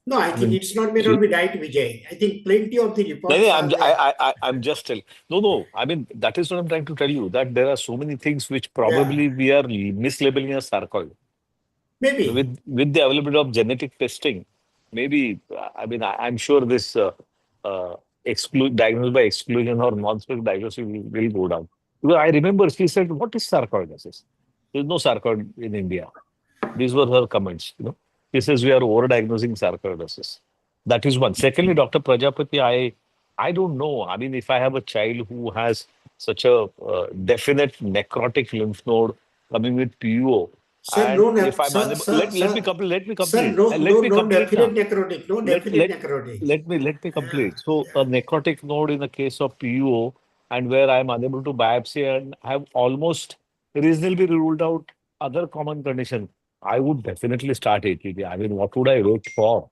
No, I think mean, it's not may not be right, Vijay. I think plenty of the reports are there. I'm just telling. No. I mean, that is what I'm trying to tell you, that there are so many things which Yeah, probably we are mislabeling as sarcoid. maybe. With the availability of genetic testing, maybe, I mean, I'm sure this diagnosis by exclusion or non-specific diagnosis will go down. Because I remember she said, "What is sarcoidosis? There's no sarcoid in India." These were her comments. She says we are overdiagnosing sarcoidosis. That is one. Secondly, Dr. Prajapati, I don't know. I mean, if I have a child who has such a definite necrotic lymph node coming with PUO, Sir, and no, if I'm unable, let me complete. Let me sir, complete. no, And let me no complete now. definite necrotic, no Let definite let necrotic. let me complete. So Yeah. a necrotic node in the case of PUO, and where I'm unable to biopsy and have almost reasonably ruled out other common condition, I would definitely start ATT. I mean, what would I wait for?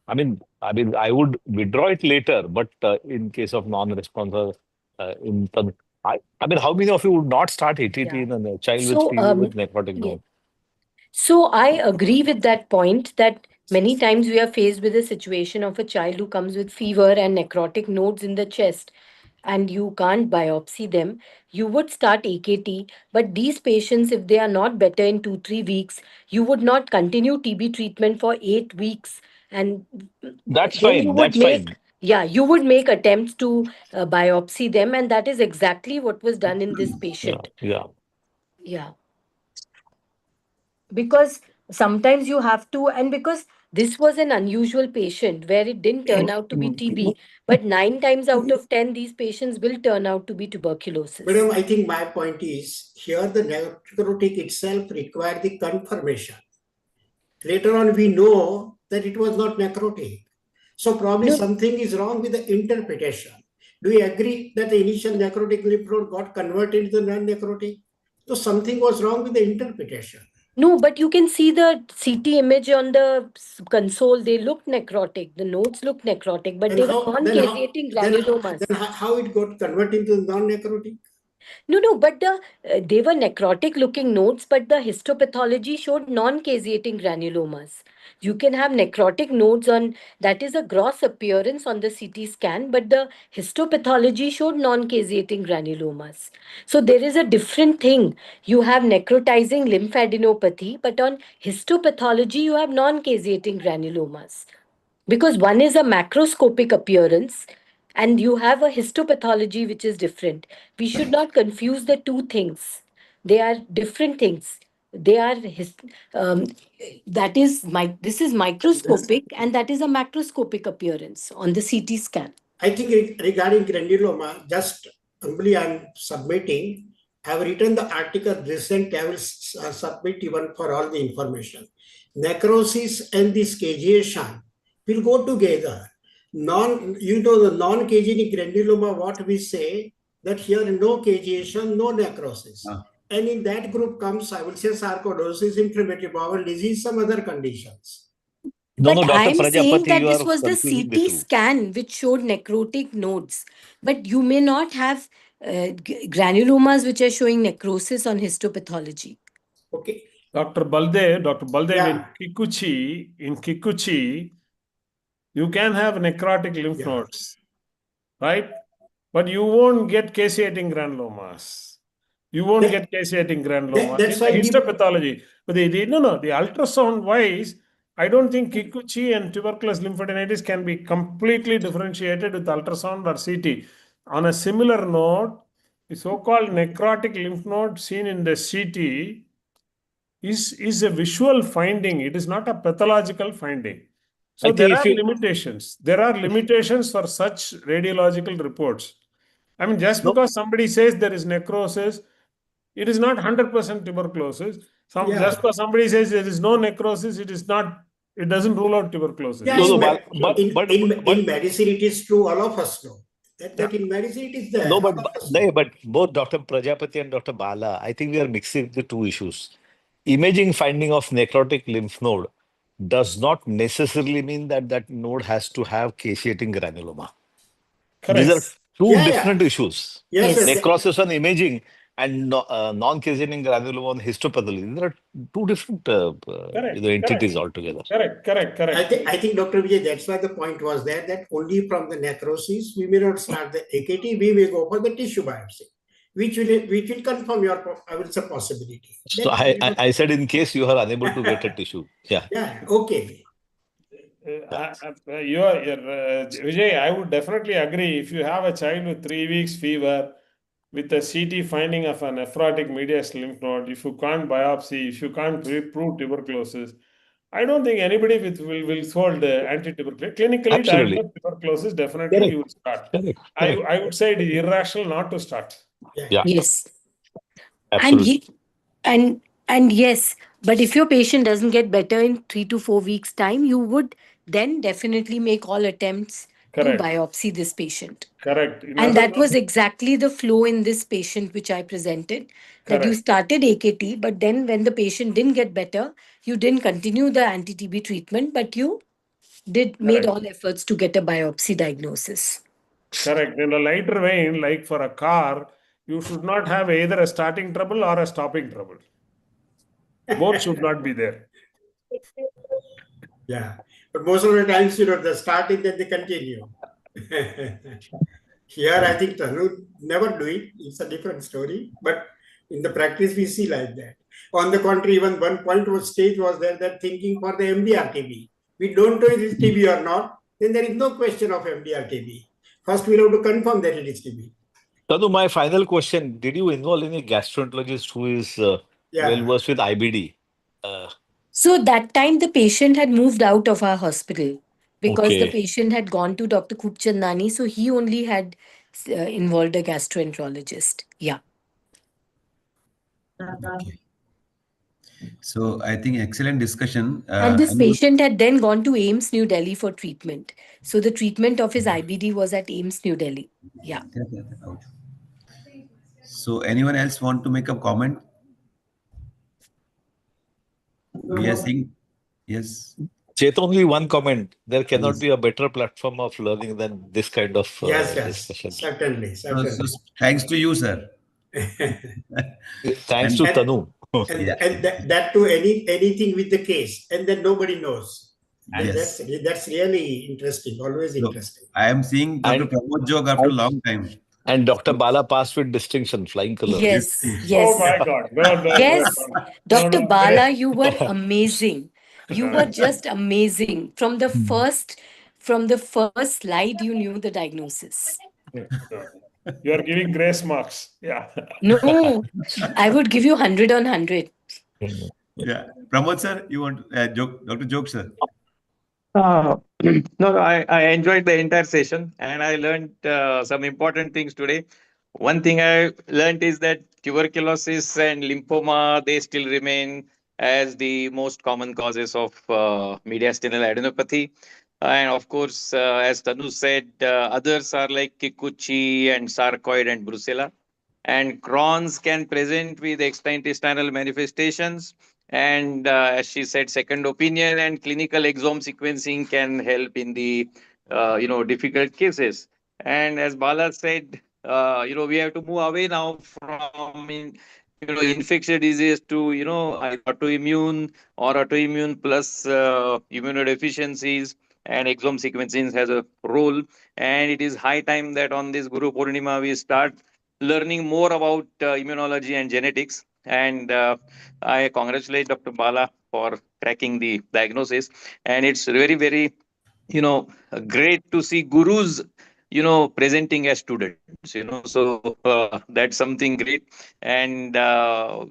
I mean, I would withdraw it later, but in case of non-response, I mean, how many of you would not start ATT Yeah. in a child with So, PUO with necrotic yeah. node? So I agree with that point that many times we are faced with a situation of a child who comes with fever and necrotic nodes in the chest, and you can't biopsy them. You would start AKT, but these patients, if they are not better in 2-3 weeks, you would not continue TB treatment for 8 weeks, and That's then you fine. would That's make, fine. yeah, you would make attempts to biopsy them, and that is exactly what was done in this Yeah, patient. yeah. Yeah, because sometimes you have to, and because this was an unusual patient where it didn't turn out to be TB, but 9 times out of 10, these patients will turn out to be tuberculosis. Madam, I think my point is here the necrotic itself required the confirmation. Later on, we know that it was not necrotic. So probably No. something is wrong with the interpretation. Do you agree that the initial necrotic lymph node got converted into non-necrotic? So something was wrong with the interpretation. No, but you can see the CT image on the console. They look necrotic. The nodes look necrotic, but they were non-caseating granulomas. Then how it got converted into non-necrotic? No, but they were necrotic looking nodes, but the histopathology showed non-caseating granulomas. You can have necrotic nodes on, that is a gross appearance on the CT scan, but the histopathology showed non-caseating granulomas. So there is a different thing. You have necrotizing lymphadenopathy, but on histopathology, you have non-caseating granulomas. Because one is a macroscopic appearance and you have a histopathology which is different. We should not confuse the two things. They are different things. They are this is microscopic and that is a macroscopic appearance on the CT scan. I think regarding granuloma, just humbly I'm submitting. I have written the article recent. I will submit even for all the information. Necrosis and this caseation will go together. The non-caseating granuloma, what we say that here no caseation, no necrosis. And in that group comes, I will say, sarcoidosis, inflammatory bowel disease, some other conditions. But Dr. I'm saying Prajapati, that you this are was the confusing the CT two. scan which showed necrotic nodes. But you may not have granulomas which are showing necrosis on histopathology. Okay. Dr. Baldev, Yeah. in Kikuchi, you can have necrotic lymph nodes, right? But you won't get caseating granulomas. You won't get caseating granulomas. That's why histopathology. But the ultrasound wise, I don't think Kikuchi and tuberculous lymphadenitis can be completely differentiated with ultrasound or CT. On a similar note, the so-called necrotic lymph node seen in the CT is a visual finding. It is not a pathological finding. So there are limitations. There are limitations for such radiological reports. I mean, just because somebody says there is necrosis, it is not 100% tuberculosis. Just because somebody says there is no necrosis, it doesn't rule out tuberculosis. Yeah, in medicine, it is true. All of us know that in medicine it is there. No, but both Dr. Prajapati and Dr. Bala, I think we are mixing the two issues. Imaging finding of necrotic lymph node does not necessarily mean that that node has to have caseating granuloma. Correct. These are two different issues. Yes. Necrosis on imaging and non-caseating granuloma on histopathology. There are two different entities altogether. Correct. I think Dr. Vijay, that's why the point was there, that only from the necrosis, we may not start the AKT, we may go for the tissue biopsy, which will confirm your, I will say, possibility. So I said in case you are unable to get a tissue. Yeah. Yeah, okay. Vijay, I would definitely agree. If you have a child with 3 weeks fever, with a CT finding of a nephrotic medius lymph node, if you can't biopsy, if you can't prove tuberculosis, I don't think anybody will hold anti-tuberculosis. Clinically Absolutely. diagnosed tuberculosis, definitely Correct. you will start. Correct. I would say it is irrational not to start. Yeah. Yes. Absolutely. And yes, but if your patient doesn't get better in 3 to 4 weeks' time, you would then definitely make all attempts Correct. to biopsy this patient. Correct. In And other that was words, exactly the flow in this patient which I presented. That you correct. started AKT, but then when the patient didn't get better, you didn't continue the anti-TB treatment, but you made all efforts to get a biopsy diagnosis. Correct. In a lighter vein, like for a car, you should not have either a starting trouble or a stopping trouble. Both should not be there. Yeah, but most of the times, they start it, then they continue. Here, I think Tanu never do it. It's a different story. But in the practice, we see like that. On the contrary, even one point stage was there that thinking for the MDR TB. We don't know if it is TB or not, then there is no question of MDR TB. First, we have to confirm that it is TB. Tanu, my final question, did you involve any gastroenterologist who is well versed with IBD? So that time the patient had moved out of our hospital because the Okay. patient had gone to Dr. Khubchandani. So he only had involved a gastroenterologist. Yeah. Okay. So I think excellent discussion. And this patient had then gone to AIIMS New Delhi for treatment. So the treatment of his IBD was at AIIMS New Delhi. Yeah. So anyone else want to make a comment? We are seeing, yes. Chet, only one comment. There cannot Yes. be a better platform of learning than this kind of Yes, discussion. certainly. So thanks to you, sir. Thanks to Tanu. And that too, anything with the case, and then nobody knows. Yes. That's really interesting, always interesting. I am seeing Dr. Pramod Jog after a long time. And Dr. Bala passed with distinction, flying colors. Yes. Oh my God. No. Yes. Dr. Bala, you were amazing. You were just amazing. From the first slide, you knew the diagnosis. You are giving grace marks. Yeah. No, I would give you 100 on 100. Yeah. Pramod sir, you want Dr. Jog sir? No, I enjoyed the entire session and I learned some important things today. One thing I learned is that tuberculosis and lymphoma, they still remain as the most common causes of mediastinal adenopathy. And of course, as Tanu said, others are like Kikuchi and sarcoid and brucella. And Crohn's can present with extraintestinal manifestations. And as she said, second opinion and clinical exome sequencing can help in the difficult cases. And as Bala said, we have to move away now from infectious disease to autoimmune or autoimmune plus immunodeficiencies. And exome sequencing has a role. And it is high time that on this Guru Purnima we start learning more about immunology and genetics. And I congratulate Dr. Bala for cracking the diagnosis. And it's very, very, great to see gurus, presenting as students, so that's something great. And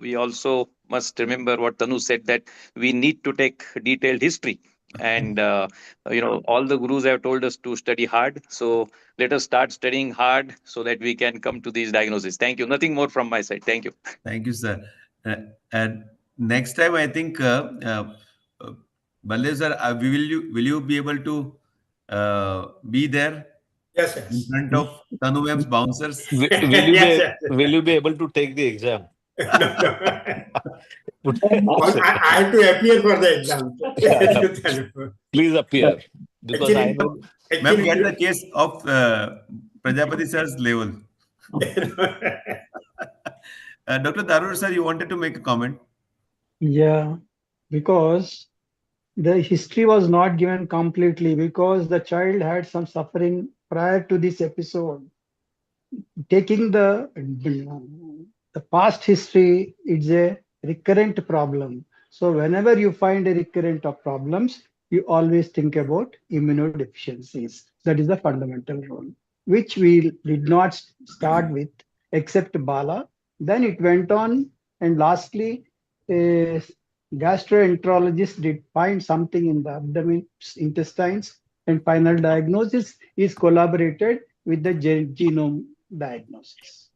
we also must remember what Tanu said, that we need to take detailed history. And, all the gurus have told us to study hard. So let us start studying hard so that we can come to these diagnoses. Thank you. Nothing more from my side. Thank you. Thank you, sir. And next time, I think, Baldev sir, will you be able to be there? Yes, in front of Tanu Web's bouncers? Will you be able to take the exam? I have to appear for the exam. Please appear. Because I know. Ma'am, get the case of Prajapati sir's level. Dr. Darur sir, you wanted to make a comment? Yeah, because the history was not given completely because the child had some suffering prior to this episode. Taking the past history, it's a recurrent problem. So whenever you find a recurrent of problems, you always think about immunodeficiencies. That is the fundamental rule, which we did not start with except Bala. Then it went on, and lastly, a gastroenterologist did find something in the abdomen, intestines, and final diagnosis is collaborated with the genome diagnosis.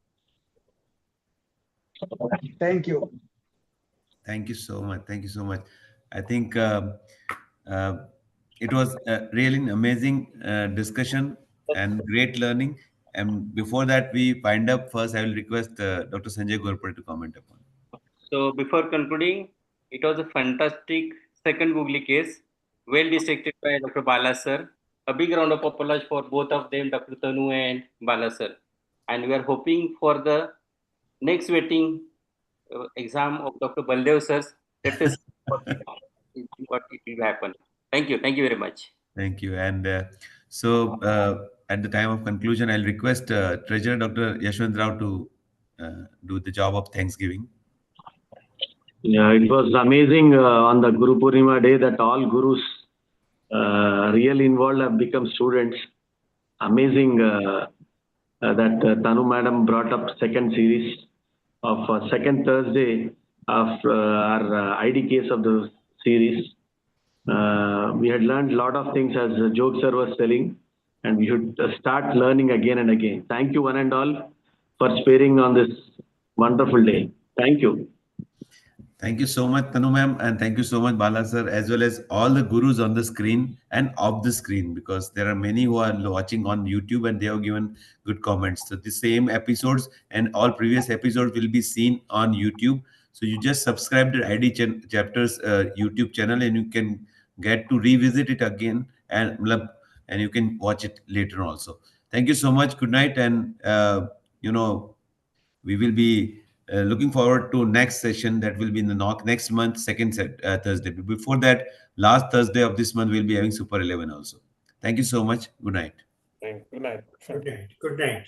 Thank you. Thank you so much. Thank you so much. I think it was really an amazing discussion and great learning. And before that, we wind up, first, I will request Dr. Sanjay Ghorpade to comment upon. So before concluding, it was a fantastic second googly case, well dissected by Dr. Bala sir. A big round of applause for both of them, Dr. Tanu and Bala sir. And we are hoping for the next waiting exam of Dr. Baldev sir. Let us see what it will happen. Thank you. Thank you very much. Thank you. And so at the time of conclusion, I'll request Treasurer Dr. Yashwant Rao to do the job of Thanksgiving. Yeah, it was amazing on the Guru Purnima day that all gurus really involved have become students. Amazing that Tanu madam brought up second series of second Thursday of our ID case of the series. We had learned a lot of things as Jog sir was telling, and we should start learning again and again. Thank you one and all for sparing on this wonderful day. Thank you. Thank you so much, Tanu ma'am, and thank you so much, Bala sir, as well as all the gurus on the screen and off the screen, because there are many who are watching on YouTube and they have given good comments. So the same episodes and all previous episodes will be seen on YouTube. So you just subscribe to ID Chapters YouTube channel and you can get to revisit it again, and you can watch it later also. Thank you so much. Good night, and we will be looking forward to next session that will be in the next month, second Thursday. But before that, last Thursday of this month, we'll be having Super 11 also. Thank you so much. Good night. Good night. Good night. Good night.